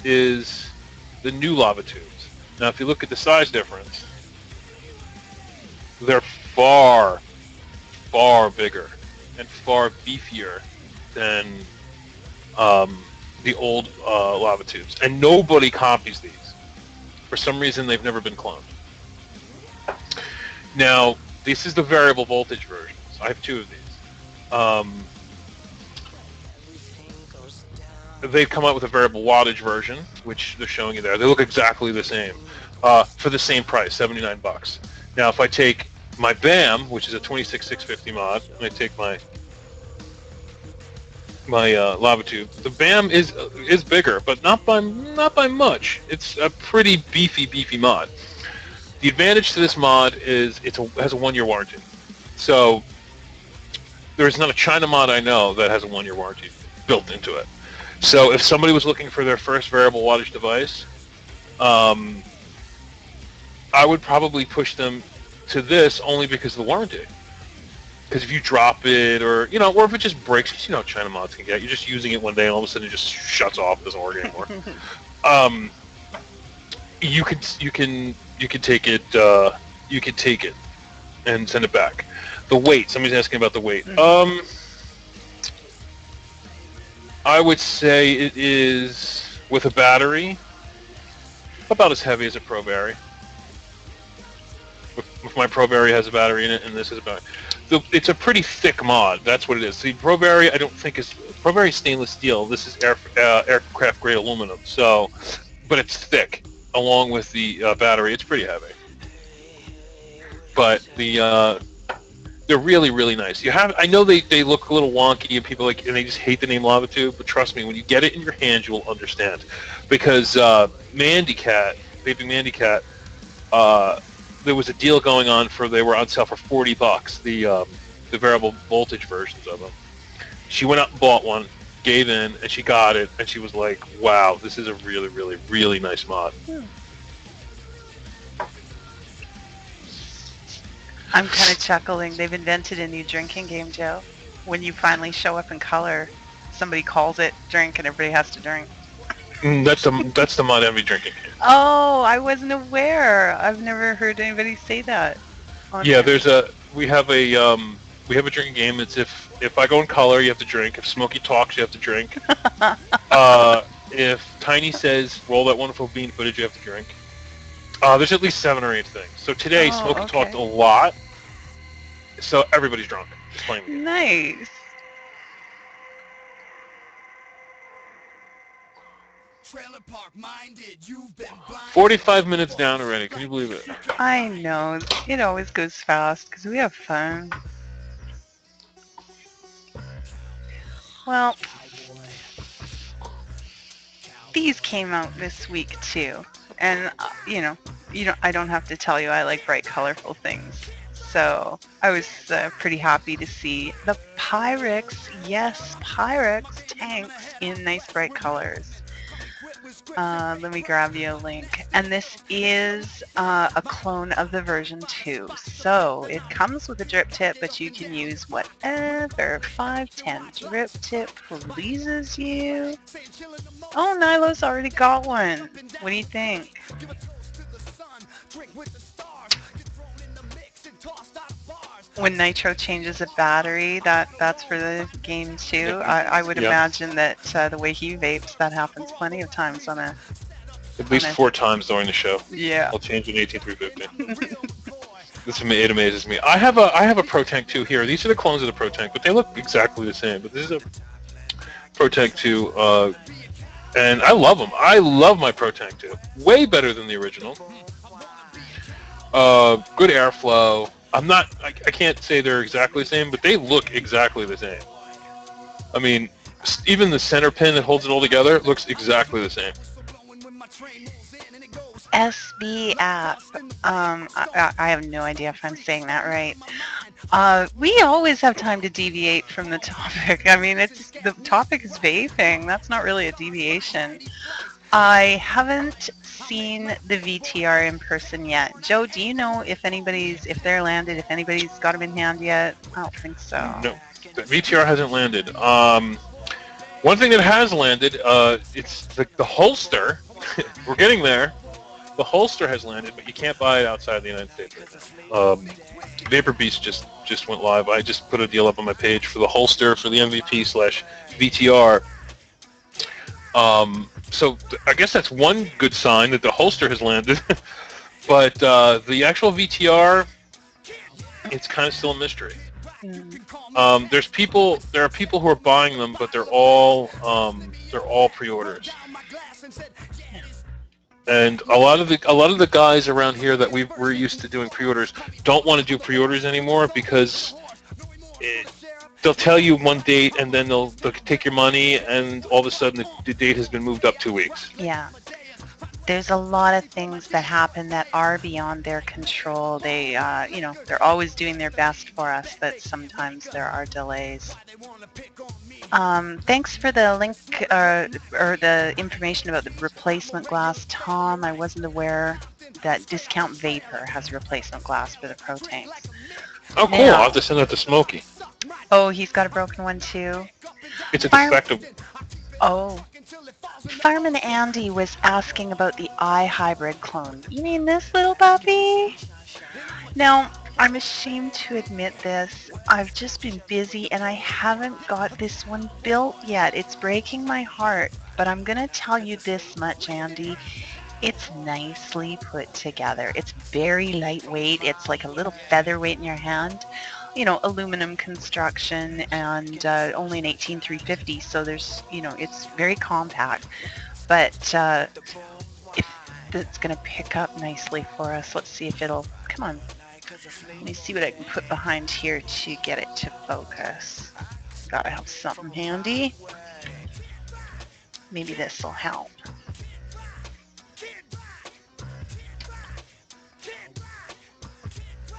is the new lava tubes. Now, if you look at the size difference, they're far, far bigger and far beefier than the old lava tubes. And nobody copies these. For some reason, they've never been cloned. Now, this is the variable voltage versions. I have two of these. They've come out with a variable wattage version, which they're showing you there. They look exactly the same for the same price, $79. Now, if I take my BAM, which is a 26650 mod, and I take my lava tube. The BAM is bigger, but not by much. It's a pretty beefy mod. The advantage to this mod is it has a 1-year warranty. So there's not a China mod I know that has a 1-year warranty built into it. So if somebody was looking for their first variable wattage device, I would probably push them to this only because of the warranty. Because if you drop it, or or if it just breaks, because how China mods can get. You're just using it one day, and all of a sudden it just shuts off, doesn't work anymore. You can take it. You can take it and send it back. The weight. Somebody's asking about the weight. I would say it is, with a battery, about as heavy as a Pro Berry. If my Pro Berry has a battery in it, and this is a battery. It's a pretty thick mod. That's what it is. The Pro Berry, I don't think is Pro Berry stainless steel. This is aircraft grade aluminum. So, but it's thick along with the battery. It's pretty heavy. But they're really nice. I know they look a little wonky, and people and they just hate the name Lava Tube. But trust me, when you get it in your hands, you will understand. Because Mandy Cat, Vaping Mandy Cat, there was a deal going on they were on sale for $40. The variable voltage versions of them. She went out and bought one, gave in, and she got it, and she was like, "Wow, this is a really nice mod." I'm kind of chuckling. They've invented a new drinking game, Joe. When you finally show up in color, somebody calls it drink, and everybody has to drink. That's the Mod Envy drinking game. Oh, I wasn't aware. I've never heard anybody say that. Yeah, we have a drinking game. It's if I go in color, you have to drink. If Smokey talks, you have to drink. If Tiny says roll that wonderful bean footage, you have to drink. There's at least 7 or 8 things. So today, Smokey talked a lot. So everybody's drunk. Just playing the game. Nice. Trailer park minded, you've been 45 minutes down already. Can you believe it? I know. It always goes fast because we have fun. Well, these came out this week too, and I don't have to tell you I like bright, colorful things. So I was pretty happy to see the Pyrex, yes, Pyrex tanks in nice bright colors. Let me grab you a link. And this is a clone of the version 2. So it comes with a drip tip, but you can use whatever 510 drip tip pleases you. Oh, Nilo's already got one. What do you think? When Nitro changes a battery, that's for the game too. I would imagine that the way he vapes, that happens plenty of times on a... At least 4 times during the show. Yeah. I'll change an 18350. It amazes me. I have a Pro Tank 2 here. These are the clones of the Pro Tank, but they look exactly the same. But this is a Pro Tank 2, and I love them. I love my Pro Tank 2. Way better than the original. Good airflow. I can't say they're exactly the same, but they look exactly the same. I mean, even the center pin that holds it all together looks exactly the same. SB app. I have no idea if I'm saying that right. We always have time to deviate from the topic. I mean, the topic is vaping. That's not really a deviation. I haven't seen the VTR in person yet. Joe, do you know if they're landed, if anybody's got them in hand yet? I don't think so. No, the VTR hasn't landed. One thing that has landed, it's the holster. We're getting there. The holster has landed, but you can't buy it outside the United States right now. Vapor Beast just went live. I just put a deal up on my page for the holster for the MVP/VTR. So I guess that's one good sign that the holster has landed. But the actual VTR, it's kind of still a mystery. There are people who are buying them, but they're all pre-orders. And a lot of the guys around here that we're used to doing pre-orders don't want to do pre-orders anymore because they'll tell you one date, and then they'll take your money, and all of a sudden the date has been moved up 2 weeks. Yeah. There's a lot of things that happen that are beyond their control. They, they're always doing their best for us, but sometimes there are delays. Thanks for the link or the information about the replacement glass, Tom. I wasn't aware that Discount Vapor has replacement glass for the Pro tanks. Oh, cool. I'll have to send that to Smokey. Oh, he's got a broken one too? It's a defective. Oh. Fireman Andy was asking about the iHybrid clone. You mean this little puppy? Now, I'm ashamed to admit this. I've just been busy and I haven't got this one built yet. It's breaking my heart, but I'm going to tell you this much, Andy. It's nicely put together. It's very lightweight. It's like a little featherweight in your hand. You know, aluminum construction and only an 18350, so there's, it's very compact. But if it's going to pick up nicely for us, let's see if it'll, come on. Let me see what I can put behind here to get it to focus. Gotta have something handy. Maybe this will help.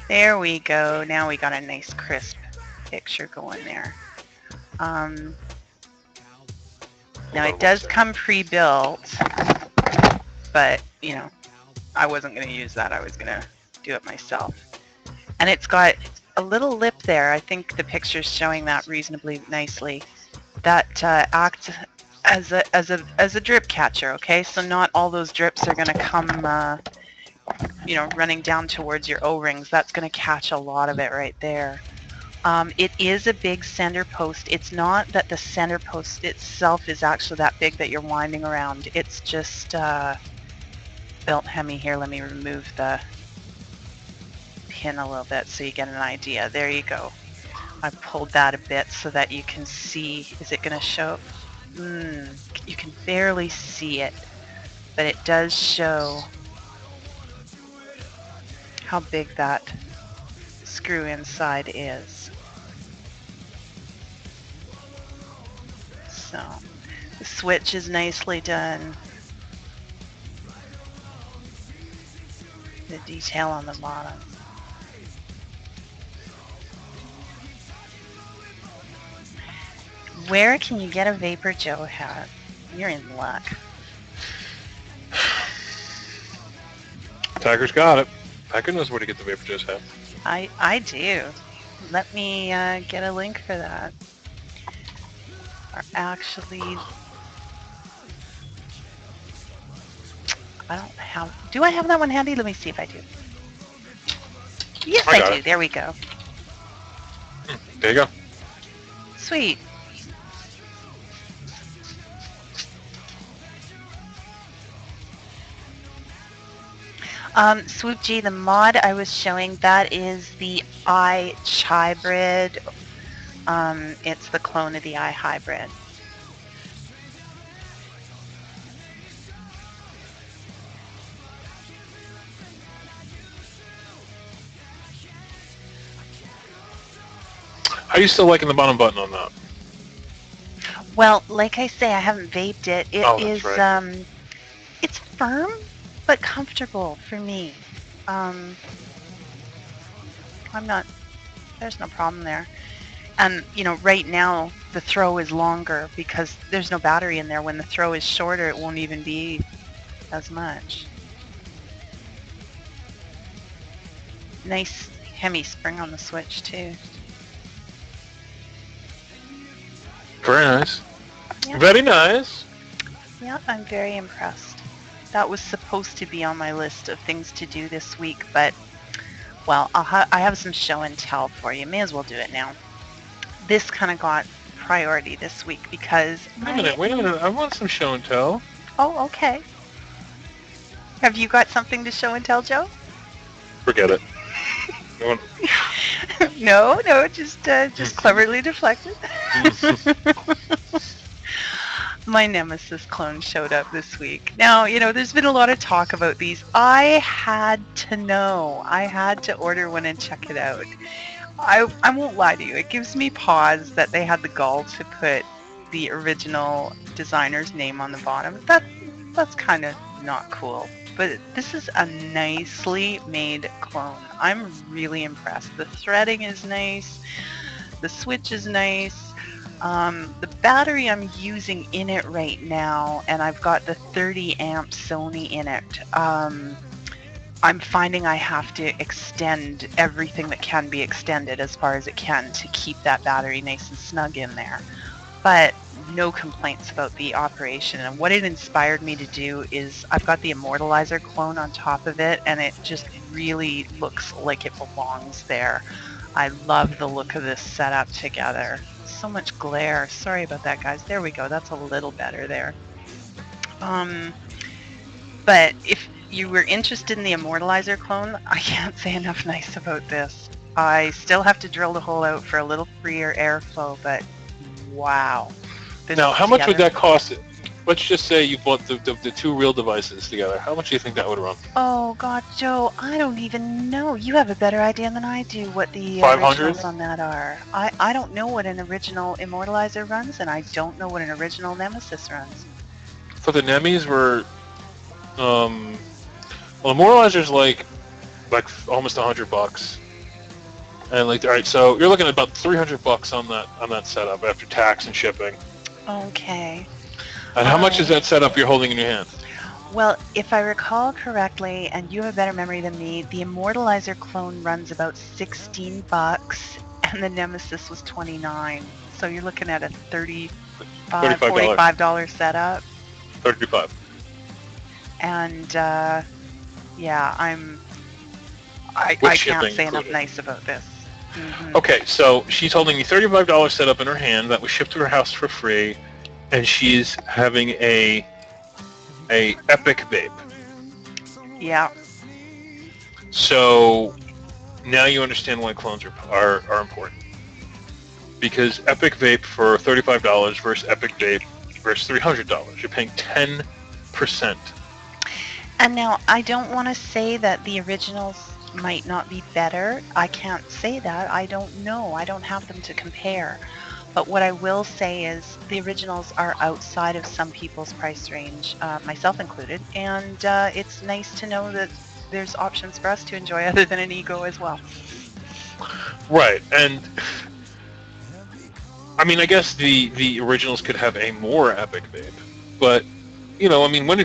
There we go. Now we got a nice crisp picture going there. Now it does come pre-built, but I wasn't going to use that. I was going to do it myself. And it's got a little lip there. I think the picture's showing that reasonably nicely. That acts as a drip catcher. Okay, so not all those drips are going to come running down towards your O-rings. That's going to catch a lot of it right there. It is a big center post. It's not that the center post itself is actually that big that you're winding around. It's just built hemi here. Let me remove the pin a little bit so you get an idea. There you go. I pulled that a bit so that you can see. Is it going to show? You can barely see it, but it does show how big that screw inside is. So the switch is nicely done. The detail on the bottom. Where can you get a VaporJoe hat? You're in luck. Tiger's got it. Tiger knows where to get the VaporJoe's hat. I do. Let me get a link for that. Or actually, I don't have. Do I have that one handy? Let me see if I do. Yes, I do. There we go. There you go. Sweet. Swoop G, the mod I was showing, that is the e-cig. It's the clone of the iHybrid. How are you still liking the bottom button on that? Well, like I say, I haven't vaped it. It is, right. It's firm, but comfortable for me. There's no problem there. And, right now the throw is longer because there's no battery in there. When the throw is shorter, it won't even be as much. Nice hemi spring on the switch too. Very nice. Yep. Very nice. Yeah, I'm very impressed. That was supposed to be on my list of things to do this week, but, well, I have some show and tell for you. May as well do it now. This kind of got priority this week because... Wait a minute. I want some show and tell. Oh, okay. Have you got something to show and tell, Joe? Forget it. No, just cleverly deflected. My Nemesis clone showed up this week. Now, there's been a lot of talk about these. I had to know. I had to order one and check it out. I won't lie to you. It gives me pause that they had the gall to put the original designer's name on the bottom. That's kind of not cool. But this is a nicely made clone. I'm really impressed. The threading is nice. The switch is nice. The battery I'm using in it right now, and I've got the 30 amp Sony in it. I'm finding I have to extend everything that can be extended as far as it can to keep that battery nice and snug in there. But no complaints about the operation. And what it inspired me to do is I've got the Immortalizer clone on top of it, and it just really looks like it belongs there. I love the look of this setup together. So much glare. Sorry about that, guys. There we go. That's a little better there. But if you were interested in the Immortalizer clone, I can't say enough nice about this. I still have to drill the hole out for a little freer airflow, but wow. Now, how much would that cost? Let's just say you bought the two real devices together. How much do you think that would run? Oh God, Joe, I don't even know. You have a better idea than I do what the 500? originals on that are. I don't know what an original Immortalizer runs, and I don't know what an original Nemesis runs. For the Nemis, we're well, Immortalizer's like almost $100, and all right, so you're looking at about $300 on that setup after tax and shipping. Okay. And how much is that setup you're holding in your hand? Well, if I recall correctly, and you have a better memory than me, the Immortalizer clone runs about $16, and the Nemesis was $29. So you're looking at a $45 setup. 35. And yeah, I can't say enough nice about this. Mm-hmm. Okay, so she's holding the $35 setup in her hand that was shipped to her house for free, and she's having a Epic vape. Yeah. So now you understand why clones are important. Because Epic vape for $35 versus Epic vape versus $300, you're paying 10%. And now I don't want to say that the originals might not be better. I can't say that. I don't know. I don't have them to compare. But what I will say is the originals are outside of some people's price range, myself included, and it's nice to know that there's options for us to enjoy other than an ego as well. Right, and I mean, I guess the originals could have a more epic vape, but you know, I mean, when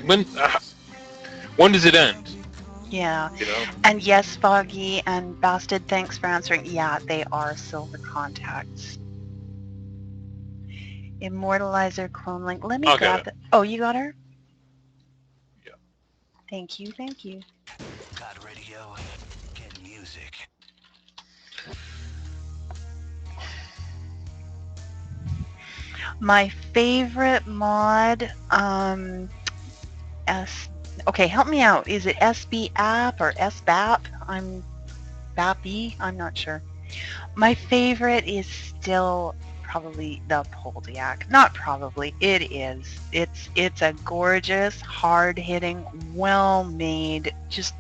does it end? Yeah. You know? And yes, Foggy and Bastard, thanks for answering. Yeah, they are silver contacts. Immortalizer clone link. Let me grab the... Oh, you got her? Yeah. Thank you, thank you. Got radio, get music. My favorite mod, okay, help me out. Is it SB app or SBAP? I'm BAPy, I'm not sure. My favorite is still probably the Poldiac. Not probably, it is. It's a gorgeous, hard-hitting, well-made, just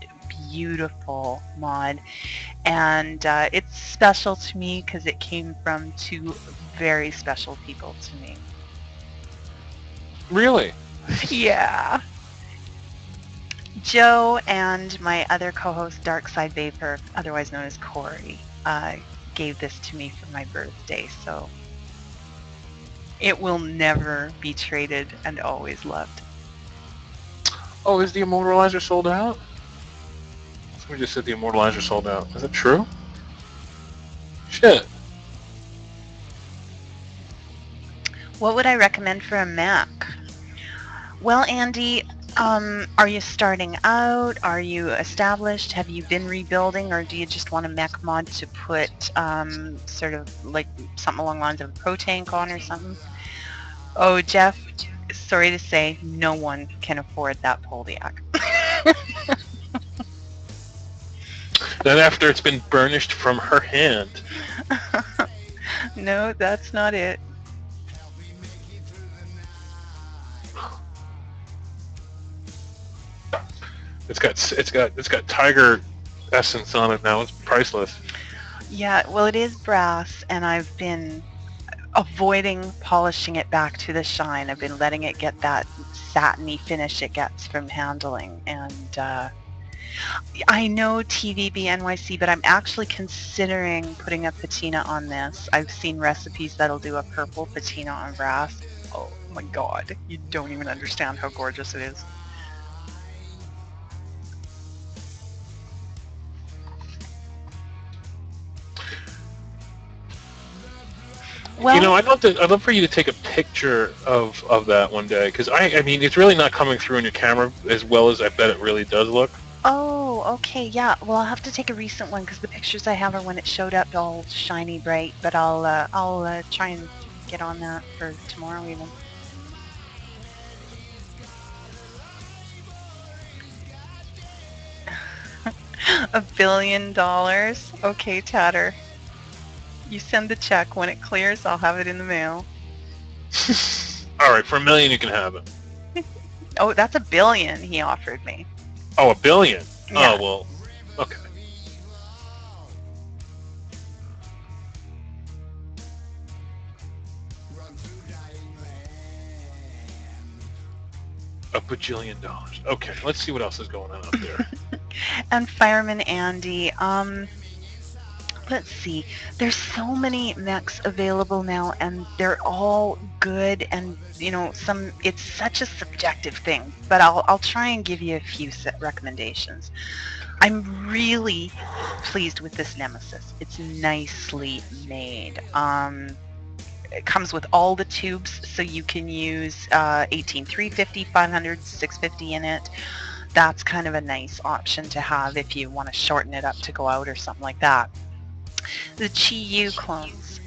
beautiful mod. And it's special to me because it came from two very special people to me. Really? Yeah. Joe and my other co-host, Darkside Vapor, otherwise known as Corey, gave this to me for my birthday, so it will never be traded and always loved. Oh, is the Immortalizer sold out? Somebody just said the Immortalizer sold out. Is that true? Shit. What would I recommend for a Mac? Well, Andy, are you starting out? Are you established? Have you been rebuilding, or do you just want a mech mod to put sort of like something along the lines of a Pro Tank on or something? Oh, Jeff, sorry to say, no one can afford that Poldiac. Then after it's been burnished from her hand. No, that's not it. It's got Tiger essence on it now. It's priceless. Yeah, well, it is brass, and I've been avoiding polishing it back to the shine. I've been letting it get that satiny finish it gets from handling. And I know TVB NYC, but I'm actually considering putting a patina on this. I've seen recipes that'll do a purple patina on brass. Oh my God, you don't even understand how gorgeous it is. You know, Well, I'd love for you to take a picture of that one day, because I mean, it's really not coming through in your camera as well as I bet it really does look. oh, okay, yeah. Well, I'll have to take a recent one because the pictures I have are when it showed up all shiny bright. But I'll try and get on that for tomorrow even. $1 billion. Okay, Tatter. You send the check. When it clears, I'll have it in the mail. All right, for $1 million you can have it. Oh, that's a billion he offered me. Oh, $1 billion. Oh Yeah. well, okay. $1 bajillion. Okay, let's see what else is going on out there. And Fireman Andy. Let's see. There's so many mechs available now, and they're all good. And some. It's such a subjective thing, but I'll try and give you a few set recommendations. I'm really pleased with this Nemesis. It's nicely made. It comes with all the tubes, so you can use 18, 350, 500, 650 in it. That's kind of a nice option to have if you want to shorten it up to go out or something like that. The Chi-Yu clones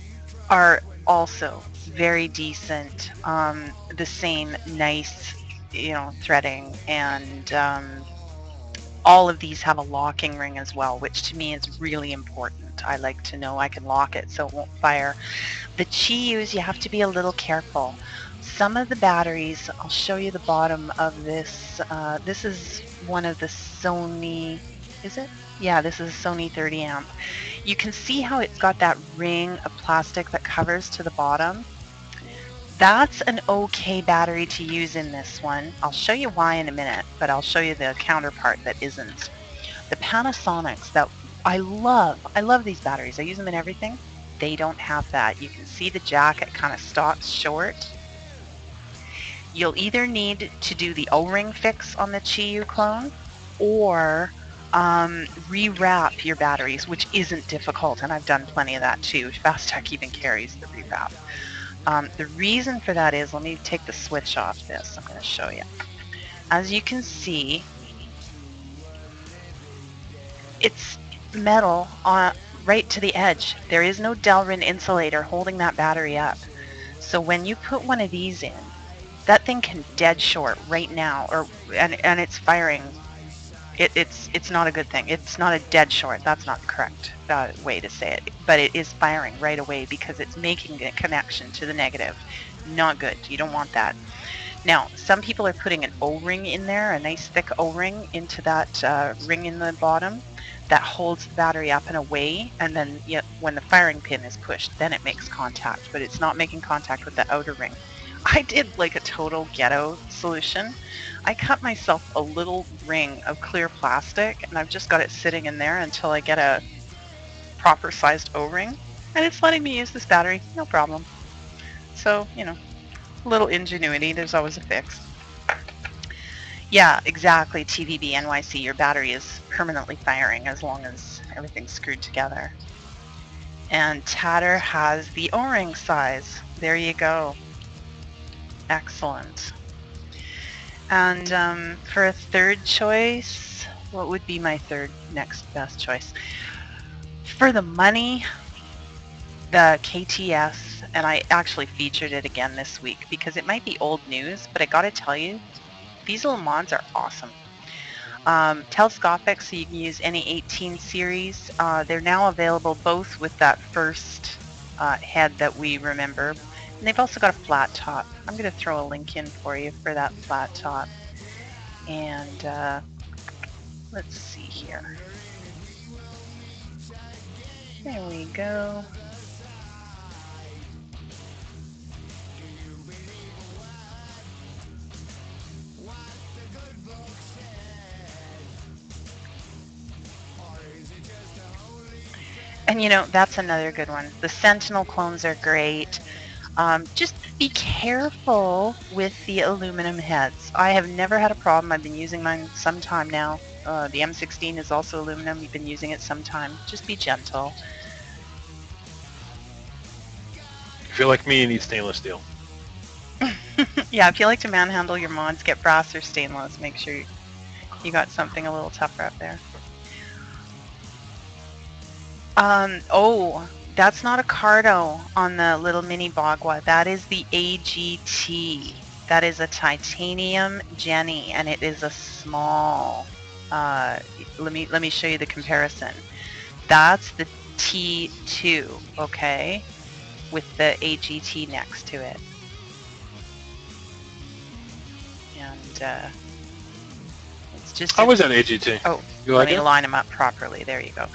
are also very decent. The same nice, threading, and all of these have a locking ring as well, which to me is really important. I like to know I can lock it so it won't fire. The Chi-Yus, you have to be a little careful. Some of the batteries, I'll show you the bottom of this. This is one of the Sony, is it? Yeah, this is a Sony 30 amp. You can see how it's got that ring of plastic that covers to the bottom. That's an okay battery to use in this one. I'll show you why in a minute, but I'll show you the counterpart that isn't. The Panasonics that I love these batteries. I use them in everything. They don't have that. You can see the jack, it kind of stops short. You'll either need to do the O-ring fix on the Chi-Yu clone or rewrap your batteries, which isn't difficult, and I've done plenty of that too. Fastech even carries the rewrap. The reason for that is, let me take the switch off this. I'm going to show you. As you can see, it's metal on right to the edge. There is no Delrin insulator holding that battery up. So when you put one of these in, that thing can dead short right now, and it's firing. It's not a good thing. It's not a dead short. That's not the correct way to say it. But it is firing right away because it's making a connection to the negative. Not good. You don't want that. Now, some people are putting an O-ring in there, a nice thick O-ring into that ring in the bottom that holds the battery up and away, and then when the firing pin is pushed, then it makes contact, but it's not making contact with the outer ring. I did like a total ghetto solution. I cut myself a little ring of clear plastic, and I've just got it sitting in there until I get a proper sized O-ring, and it's letting me use this battery, no problem. So, a little ingenuity, there's always a fix. Yeah, exactly, TVB NYC, your battery is permanently firing as long as everything's screwed together. And Tatter has the O-ring size. There you go. Excellent. And for a third choice, what would be my third next best choice? For the money, the KTS, and I actually featured it again this week because it might be old news, but I gotta tell you, these little mods are awesome. Telescopic, so you can use any 18 series. They're now available both with that first head that we remember, and they've also got a flat top. I'm going to throw a link in for you for that flat top. And let's see here. There we go. And that's another good one. The Sentinel clones are great. Just be careful with the aluminum heads. I have never had a problem. I've been using mine some time now. The M16 is also aluminum. You've been using it some time. Just be gentle. If you're like me, you need stainless steel. Yeah, if you like to manhandle your mods, get brass or stainless. Make sure you got something a little tougher up there. Oh, that's not a Cardo on the little mini Bagua. That is the AGT. That is a titanium Jenny, and it is a small. Let me show you the comparison. That's the T2, okay, with the AGT next to it. And it's just. How was that AGT? Oh, you like let me it? line them up properly. There you go.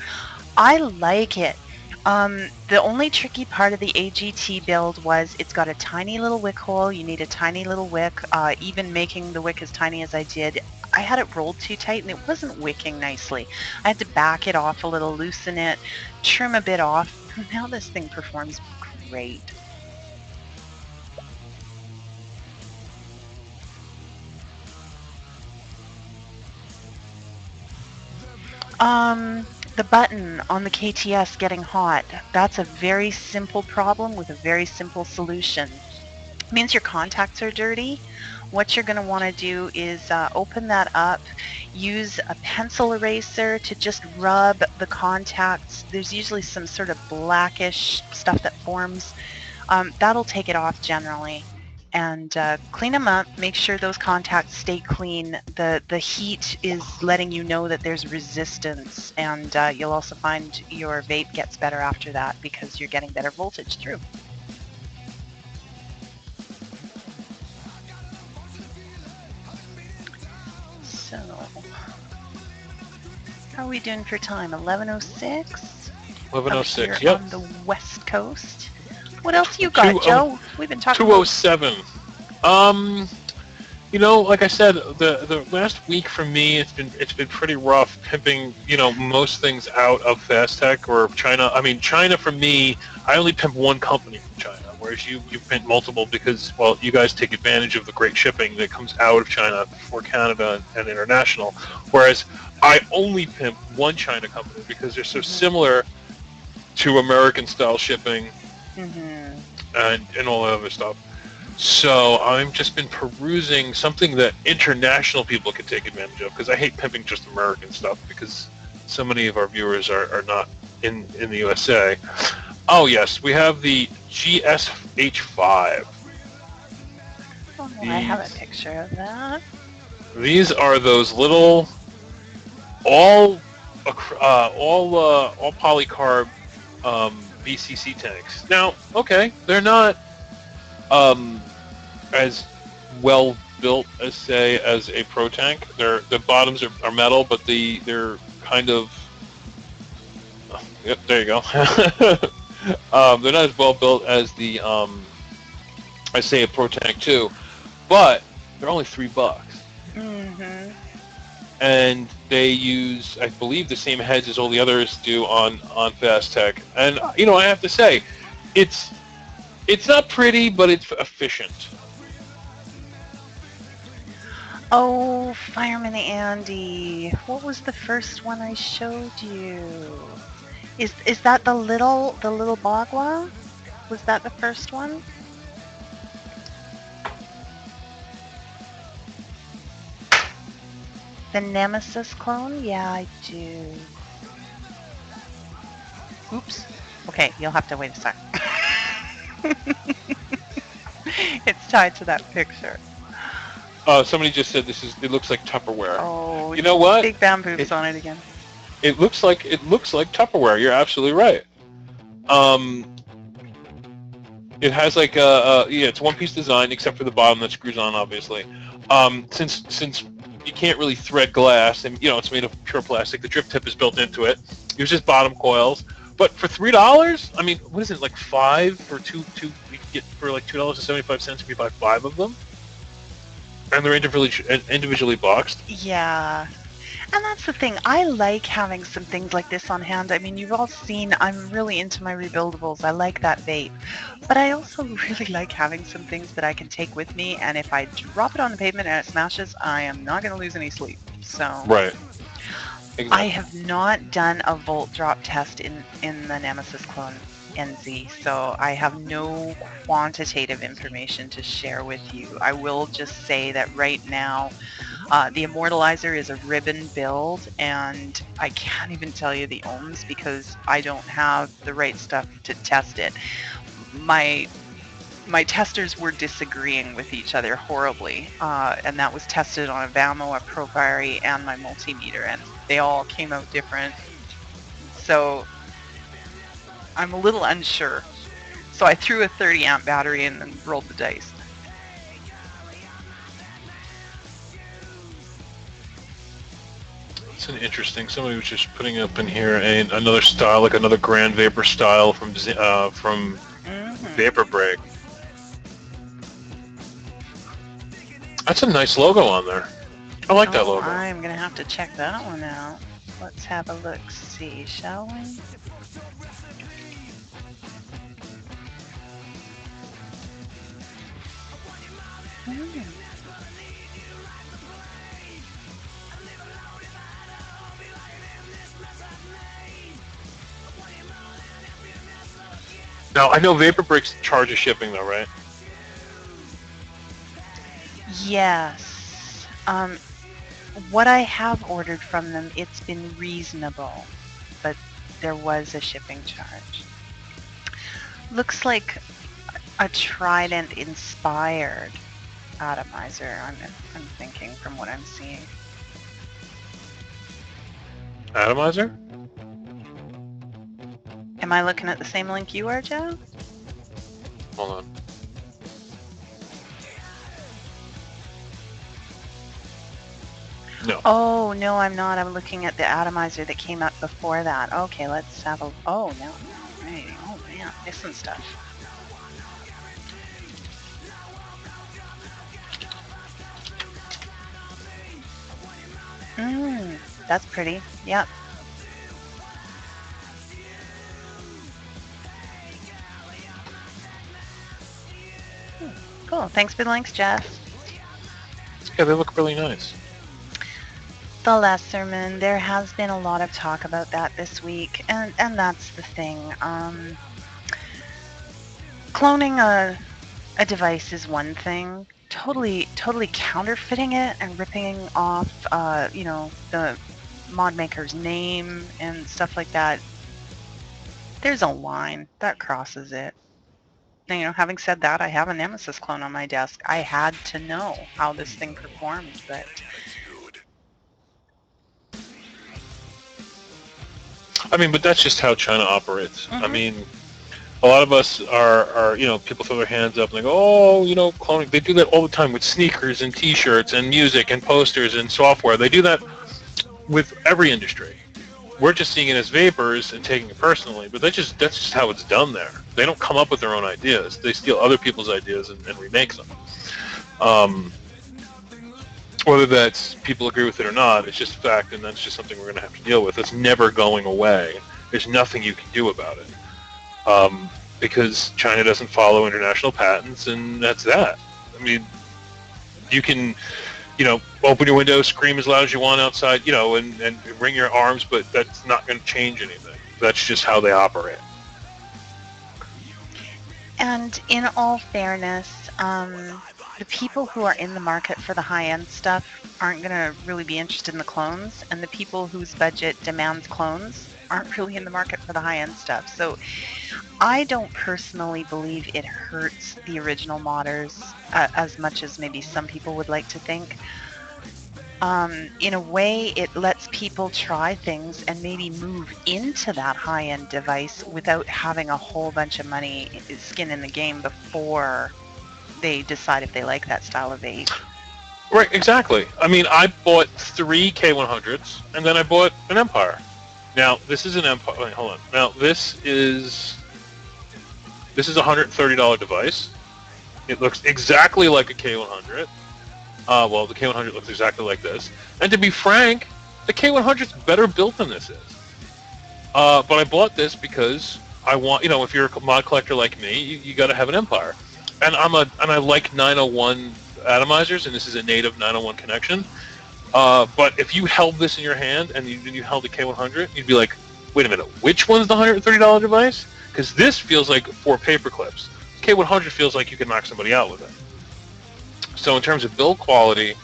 I like it. The only tricky part of the AGT build was it's got a tiny little wick hole. You need a tiny little wick. Even making the wick as tiny as I did, I had it rolled too tight and it wasn't wicking nicely. I had to back it off a little, loosen it, trim a bit off. Now this thing performs great. The button on the KTS getting hot, that's a very simple problem with a very simple solution. It means your contacts are dirty. What you're going to want to do is open that up, use a pencil eraser to just rub the contacts. There's usually some sort of blackish stuff that forms. That'll take it off generally. And clean them up, make sure those contacts stay clean. The heat is letting you know that there's resistance, and you'll also find your vape gets better after that because you're getting better voltage through. So, how are we doing for time? 11:06? 11:06, yep. On the West Coast. What else you got, Joe? We've been talking 207. Like I said, the last week for me, it's been pretty rough pimping, most things out of Fast Tech or China. I mean, China for me, I only pimp one company from China, whereas you pimp multiple because, well, you guys take advantage of the great shipping that comes out of China for Canada and international, whereas I only pimp one China company because they're so similar to American-style shipping. Mm-hmm. and all that other stuff. So I've just been perusing something that international people can take advantage of because I hate pimping just American stuff because so many of our viewers are not in the USA. Oh yes, we have the GSH5. Oh, I have a picture of that. These are those little all polycarb BCC tanks. Now, okay, they're not as well built as, say, as a Pro tank. The bottoms are metal, but they're kind of yep. There you go. They're not as well built as the I say a Pro tank 2, but they're only $3. Mm-hmm. And they use, I believe, the same heads as all the others do on Fast Tech. And I have to say, it's not pretty, but it's efficient. Oh, Fireman Andy, what was the first one I showed you? Is that the little Bagua? Was that the first one? The Nemesis clone? Yeah, I do. Oops. Okay, you'll have to wait a sec. It's tied to that picture. Somebody just said it looks like Tupperware. Oh, you know what? Big bamboos on it again. It looks like Tupperware. You're absolutely right. It has like it's one-piece design except for the bottom that screws on, obviously. Since you can't really thread glass, and it's made of pure plastic. The drip tip is built into it. Uses bottom coils, But for $3, I mean, what is it, like 5 for two? You can get for like $2.75 if you buy 5 of them, and they're individually boxed. Yeah. And that's the thing. I like having some things like this on hand. I mean, you've all seen I'm really into my rebuildables. I like that vape. But I also really like having some things that I can take with me. And if I drop it on the pavement and it smashes, I am not going to lose any sleep. So Right. Exactly. I have not done a volt drop test in the Nemesis clone NZ. So I have no quantitative information to share with you. I will just say that right now, the Immortalizer is a ribbon build, and I can't even tell you the ohms because I don't have the right stuff to test it. My testers were disagreeing with each other horribly, and that was tested on a VAMO, a ProFiery, and my multimeter, and they all came out different. So I'm a little unsure. So I threw a 30 amp battery in and rolled the dice. It's an interesting. Somebody was just putting up in here another style, like another Grand Vapor style from Vapor Break. That's a nice logo on there. I like that logo. I'm gonna have to check that one out. Let's have a look. See, shall we? Now I know Vapor Break's charges shipping though, right? Yes. What I have ordered from them, it's been reasonable, but there was a shipping charge. Looks like a Trident inspired atomizer. I'm thinking from what I'm seeing. Atomizer? Am I looking at the same link you are, Joe? Hold on. No. Oh, no, I'm not. I'm looking at the atomizer that came up before that. Okay, let's have a... Oh, no. Right. Oh, man. Missing stuff. That's pretty. Yep. Cool. Thanks for the links, Jeff. Yeah, they look really nice. The Lesserman, there has been a lot of talk about that this week, and that's the thing. Cloning a device is one thing. Totally counterfeiting it and ripping off, the mod maker's name and stuff like that. There's a line that crosses it. And, having said that, I have a Nemesis clone on my desk. I had to know how this thing performed, but... I mean, but that's just how China operates. I mean, a lot of us are people throw their hands up and they go, oh, cloning. They do that all the time with sneakers and T-shirts and music and posters and software. They do that with every industry. We're just seeing it as vapors and taking it personally, but that's just how it's done there. They don't come up with their own ideas. They steal other people's ideas and remake them. Whether that's people agree with it or not, it's just a fact, and that's just something we're going to have to deal with. It's never going away. There's nothing you can do about it because China doesn't follow international patents, and that's that. I mean, you can, open your window, scream as loud as you want outside, and ring your arms, but that's not going to change anything. That's just how they operate. And in all fairness, the people who are in the market for the high-end stuff aren't going to really be interested in the clones, and the people whose budget demands clones aren't really in the market for the high-end stuff. So I don't personally believe it hurts the original modders as much as maybe some people would like to think. In a way, it lets people try things and maybe move into that high-end device without having a whole bunch of money skin in the game before they decide if they like that style of vape. Right, exactly. I mean, I bought 3 K100s, and then I bought an Empire. Now this is an Empire. Wait, hold on. Now this is a $130 device. It looks exactly like a K100. Well, the K100 looks exactly like this. And to be frank, the K100 is better built than this is. But I bought this because I want, if you're a mod collector like me, you got to have an Empire. And I like 901 atomizers, and this is a native 901 connection. But if you held this in your hand and you held a K100, you'd be like, wait a minute, which one's the $130 device? Because this feels like 4 paper clips. K100 feels like you can knock somebody out with it. So in terms of build quality,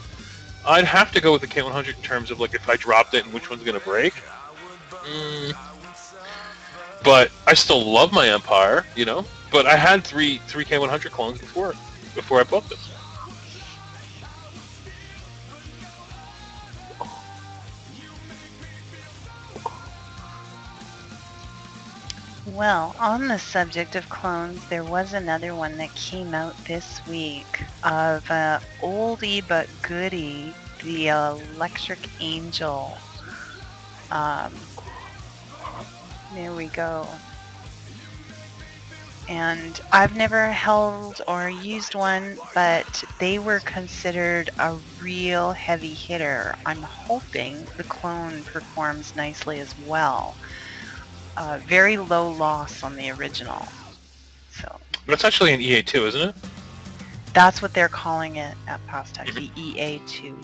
I'd have to go with the K100 in terms of like if I dropped it and which one's going to break. But I still love my Empire, But I had three K100 clones before I bought this. Well, on the subject of clones, there was another one that came out this week of oldie but goodie, the Electric Angel. There we go. And I've never held or used one, but they were considered a real heavy hitter. I'm hoping the clone performs nicely as well. Very low loss on the original. So. But it's actually an EA2, isn't it? That's what they're calling it at Fastech, the EA2.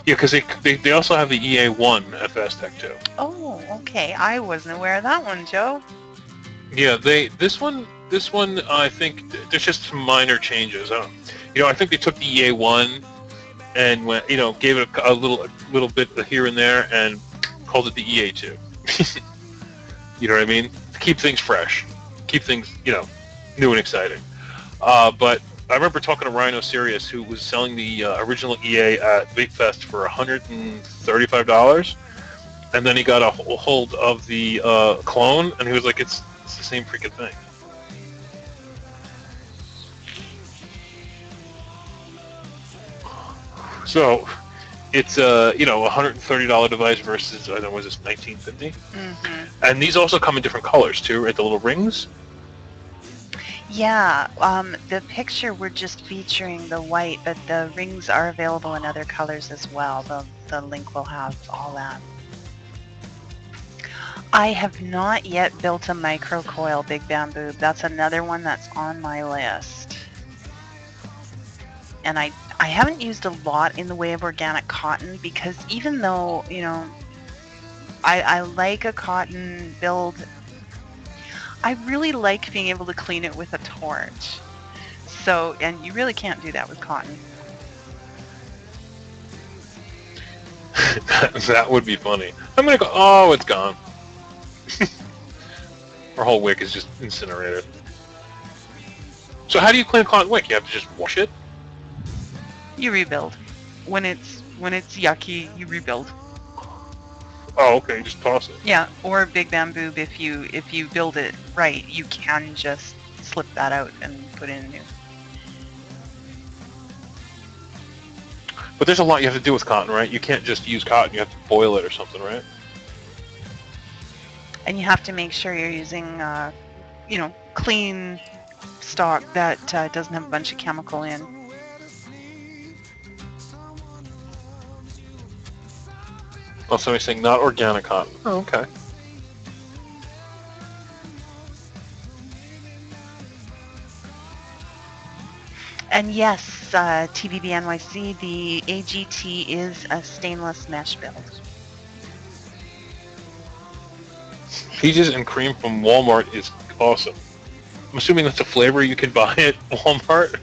Yeah, because they also have the EA1 at Fastech too. Oh, okay. I wasn't aware of that one, Joe. Yeah, this one I think there's just some minor changes. I think they took the EA1 and went, gave it a little bit here and there and called it the EA2. You know what I mean? To keep things fresh, keep things new and exciting. But I remember talking to Rhino Sirius, who was selling the original EA at VapeFest for $135, and then he got a hold of the clone, and he was like, "It's the same freaking thing." So it's a $130 device versus was this $1950? Mm-hmm. And these also come in different colors too, right? The little rings. Yeah, the picture we're just featuring the white, but the rings are available in other colors as well. The link will have all that. I have not yet built a microcoil Big Bamboo. That's another one that's on my list. And I haven't used a lot in the way of organic cotton because even though, I like a cotton build, I really like being able to clean it with a torch. So, and you really can't do that with cotton. That would be funny. I'm going to go, oh, it's gone. Our whole wick is just incinerated. So how do you clean a cotton wick? You have to just wash it? You rebuild. When it's yucky, you rebuild. Oh, okay, just toss it. Yeah, or Big Bamboo, if you build it right, you can just slip that out and put in a new. But there's a lot you have to do with cotton, right? You can't just use cotton, you have to boil it or something, right? And you have to make sure you're using, clean stock that doesn't have a bunch of chemical in. Oh, somebody's saying not organic cotton. Oh, okay. And yes, TBB NYC, the AGT is a stainless mesh build. Peaches and cream from Walmart is awesome. I'm assuming that's a flavor you can buy at Walmart.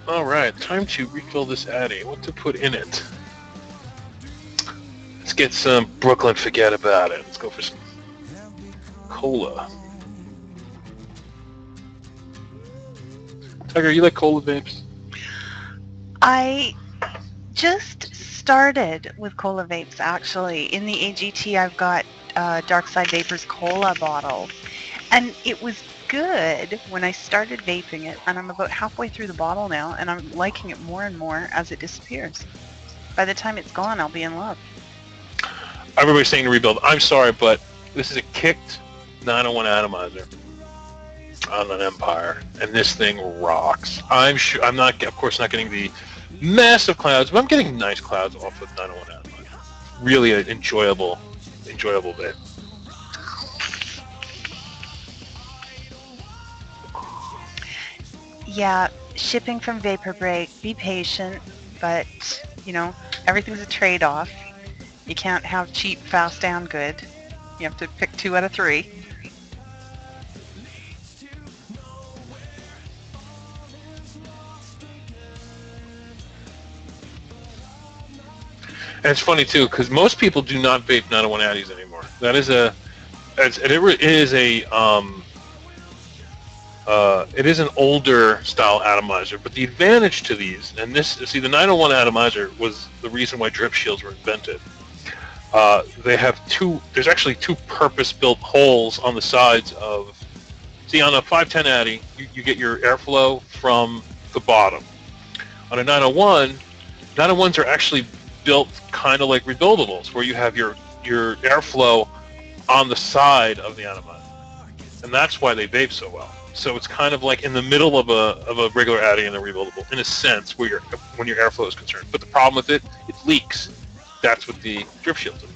Alright, time to refill this Addy. What to put in it? Let's get some Brooklyn Forget About It. Let's go for some cola. Tiger, you like cola vapes? I just started with cola vapes, actually. In the AGT, I've got Dark Side Vapors cola bottle. And it was good when I started vaping it, and I'm about halfway through the bottle now, and I'm liking it more and more as it disappears. By the time it's gone, I'll be in love. Everybody's saying to rebuild. I'm sorry, but this is a kicked 901 atomizer on an Empire, and this thing rocks. I'm sure I'm not, of course, not getting the massive clouds, but I'm getting nice clouds off of 901 atomizer. Really an enjoyable bit. Yeah, shipping from Vapor Break, be patient, but, you know, everything's a trade-off. You can't have cheap, fast, and good. You have to pick 2 out of 3. And it's funny too, because most people do not vape 901 Addies anymore. It is an older style atomizer, but the advantage to these, and the 901 atomizer was the reason why drip shields were invented. They have there's actually 2 purpose-built holes on the sides of, see, on a 510 Addy, you get your airflow from the bottom. On a 901, 901s are actually built kind of like rebuildables, where you have your airflow on the side of the atomizer, and that's why they vape so well. So it's kind of like in the middle of a regular Addy and a rebuildable, in a sense, when your airflow is concerned. But the problem with it leaks. That's what the drip shields are for.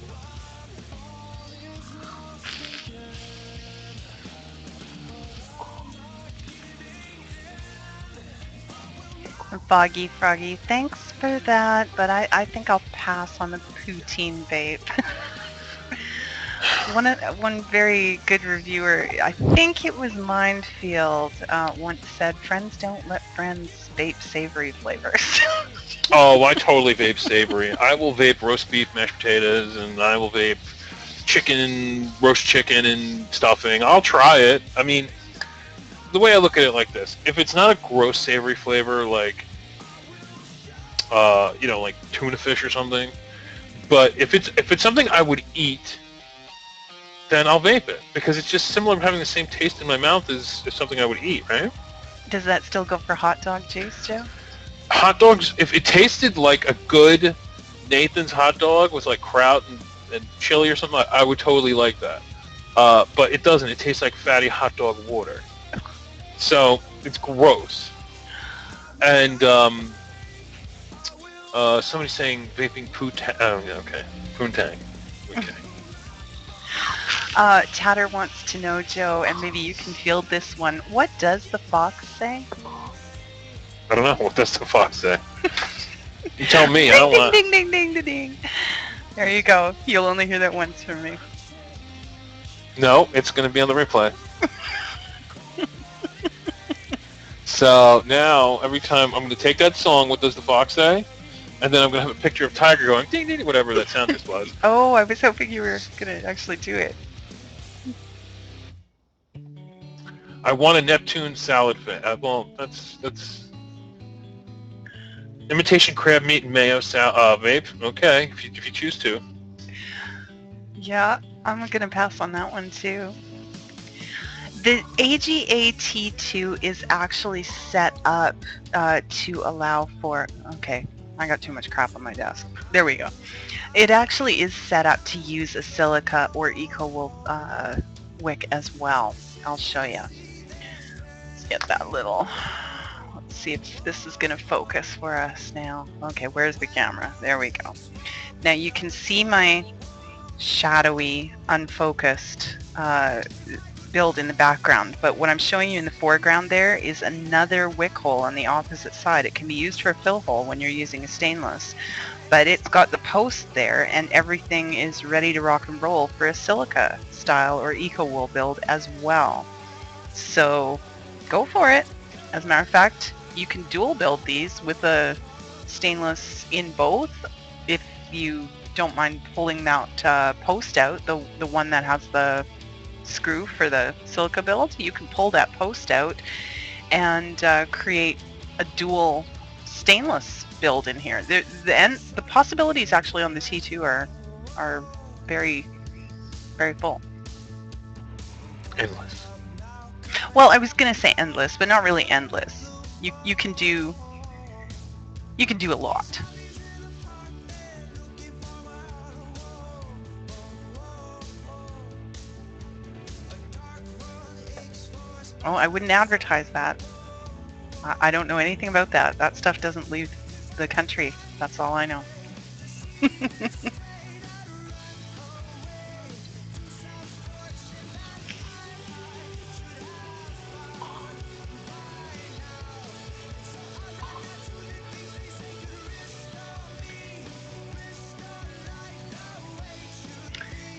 Foggy Froggy, thanks for that, but I think I'll pass on the poutine vape. One very good reviewer, I think it was Mindfield, once said, "Friends don't let friends vape savory flavors." Oh, I totally vape savory. I will vape roast beef, mashed potatoes, and I will vape roast chicken and stuffing. I'll try it. I mean, the way I look at it like this: if it's not a gross savory flavor, like like tuna fish or something, but if it's something I would eat, then I'll vape it, because it's just similar to having the same taste in my mouth as something I would eat, right? Does that still go for hot dog juice, Joe? Hot dogs, if it tasted like a good Nathan's hot dog with like kraut and chili or something, I would totally like that. But it doesn't. It tastes like fatty hot dog water. So it's gross. And somebody's saying vaping poo-tang. Oh, yeah, okay. Poo-tang. Okay. Tatter wants to know, Joe, and maybe you can field this one. What does the fox say? I don't know. What does the fox say? You tell me. I don't ding, want. Ding, ding, ding, ding, ding. There you go. You'll only hear that once from me. No, it's going to be on the replay. So now, every time I'm going to take that song, "What Does the Fox Say?" and then I'm going to have a picture of Tiger going, ding, ding, whatever that sound just was. Oh, I was hoping you were going to actually do it. I want a Neptune salad fit. Well, that's imitation crab meat and mayo vape. Okay, if you choose to. Yeah, I'm going to pass on that one too. The AGA-T2 is actually set up to allow for... Okay, I got too much crap on my desk. There we go. It actually is set up to use a silica or eco-wool wick as well. I'll show you. Let's get that little... Let's see if this is going to focus for us now. Okay, where's the camera? There we go. Now you can see my shadowy, unfocused build in the background, but what I'm showing you in the foreground there is another wick hole on the opposite side. It can be used for a fill hole when you're using a stainless, but it's got the post there and everything is ready to rock and roll for a silica style or eco-wool build as well. So go for it. As a matter of fact, you can dual build these with a stainless in both if you don't mind pulling that post out, the one that has the screw for the silica build. You can pull that post out and create a dual stainless build in here. The possibilities actually on the T2 are very, very full. Endless. Well, I was gonna say endless, but not really endless. You can do a lot. Oh, I wouldn't advertise that. I don't know anything about that. That stuff doesn't leave the country. That's all I know.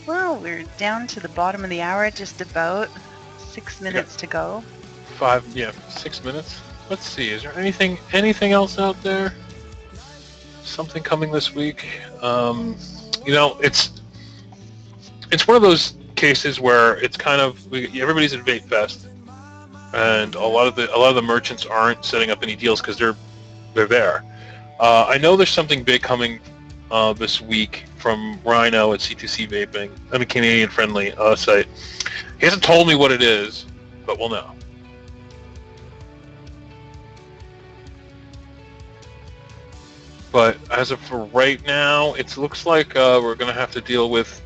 Well, we're down to the bottom of the hour, just about 6 minutes to go. 6 minutes. Let's see. Is there anything else out there? Something coming this week? It's one of those cases where it's kind of everybody's at Vape Fest, and a lot of the merchants aren't setting up any deals because they're there. I know there's something big coming this week from Rhino at C2C Vaping, a Canadian-friendly site. He hasn't told me what it is, but we'll know. But as of for right now, it looks like we're going to have to deal with,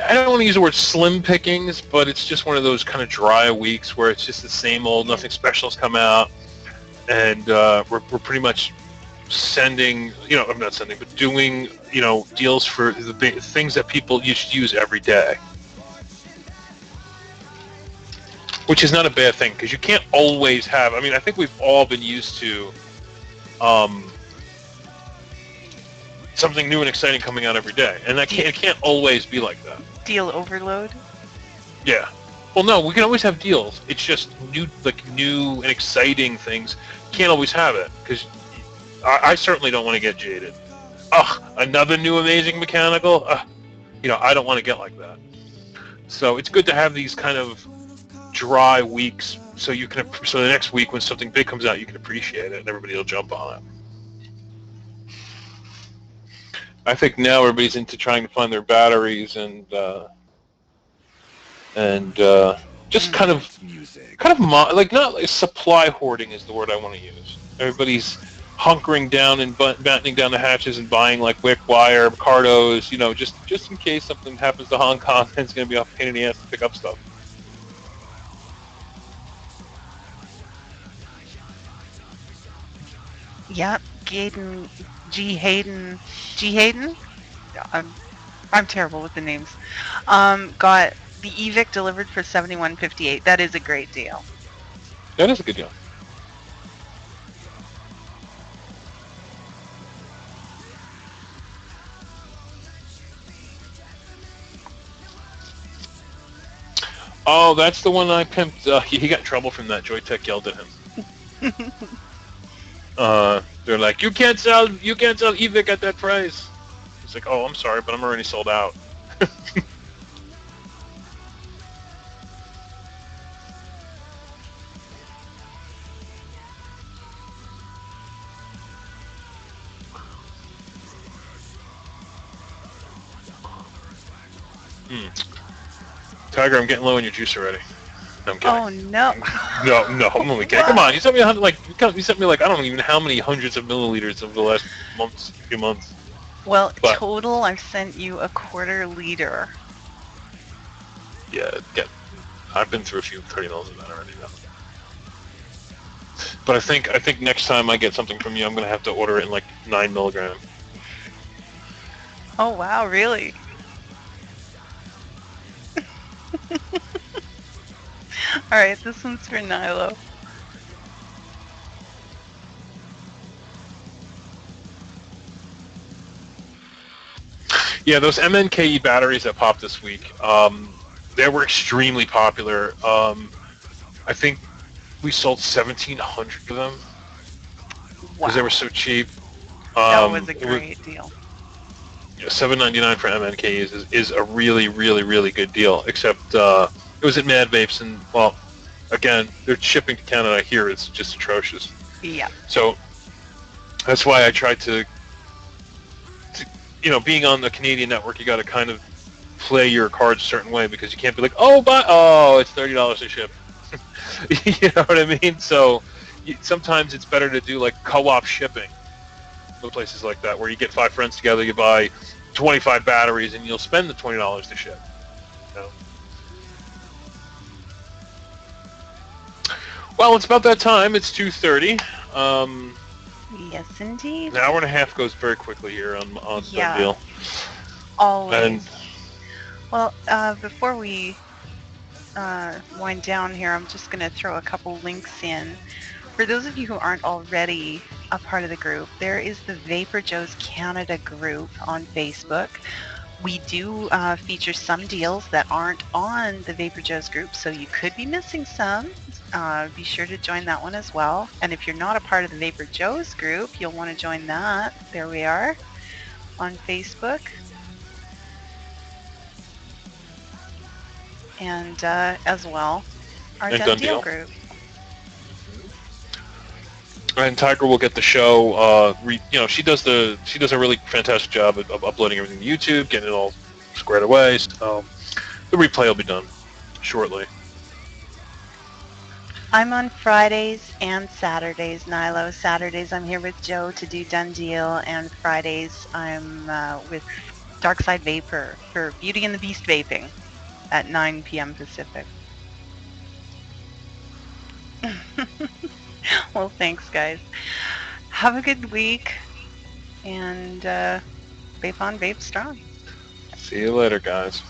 I don't want to use the word slim pickings, but it's just one of those kind of dry weeks where it's just the same old, nothing special's come out, and we're pretty much sending, I'm not sending, but doing, deals for the big things that people use every day. Which is not a bad thing, because you can't always have, I think we've all been used to something new and exciting coming out every day, and it can't always be like that. Deal overload? Yeah. Well, no, we can always have deals. It's just new and exciting things. Can't always have it, because I certainly don't want to get jaded. Ugh, another new amazing mechanical? I don't want to get like that. So it's good to have these kind of dry weeks, so the next week when something big comes out, you can appreciate it, and everybody will jump on it. I think now everybody's into trying to find their batteries and just kind of supply hoarding is the word I want to use. Everybody's hunkering down and battening down the hatches and buying like wick wire, cardos, just in case something happens to Hong Kong, and it's going to be a pain in the ass to pick up stuff. Yep, G. Hayden. I'm terrible with the names. Got the e-cig delivered for $71.58. That is a great deal. That is a good deal. Oh, that's the one I pimped. He got in trouble from that. Joytech yelled at him. They're like, you can't sell e-cig at that price. It's like, oh, I'm sorry, but I'm already sold out. Tiger, I'm getting low on your juice already. No, I'm kidding. Oh no. No, I'm only kidding. Come on, you sent me you sent me I don't even know how many hundreds of milliliters over the last few months. Well, total, I've sent you a quarter liter. Yeah, I've been through a few 30 mils of that already. Though. But I think next time I get something from you, I'm gonna have to order it in 9 milligram. Oh wow, really? All right, this one's for Nilo. Yeah, those MNKE batteries that popped this week, they were extremely popular. I think we sold 1,700 of them because they were so cheap. That was a great deal. Yeah, $7.99 for MNKEs is a really, really, really good deal. Except it was at Mad Vapes, and well, again, their shipping to Canada here is just atrocious. Yeah. So that's why I tried to being on the Canadian network, you got to kind of play your cards a certain way because you can't be like, it's $30 to ship. You know what I mean? So sometimes it's better to do like co-op shipping with places like that, where you get 5 friends together, you buy 25 batteries, and you'll spend the $20 to ship. You know? Well, it's about that time. It's 2:30. Yes, indeed. An hour and a half goes very quickly here on Yeah. Done Deal. Always. And Well, before we wind down here, I'm just going to throw a couple links in. For those of you who aren't already a part of the group, there is the VaporJoe's Canada group on Facebook. We do feature some deals that aren't on the VaporJoe's group, so you could be missing some. Be sure to join that one as well. And if you're not a part of the VaporJoe's group, you'll want to join that. There we are on Facebook. And as well, our Done Deal group. And Tiger will get the show. She does a really fantastic job of uploading everything to YouTube, getting it all squared away. So the replay will be done shortly. I'm on Fridays and Saturdays, Nilo. Saturdays I'm here with Joe to do Done Deal, and Fridays I'm with Darkside Vapor for Beauty and the Beast vaping at 9 p.m. Pacific. Well, thanks, guys. Have a good week, and vape on, vape strong. See you later, guys.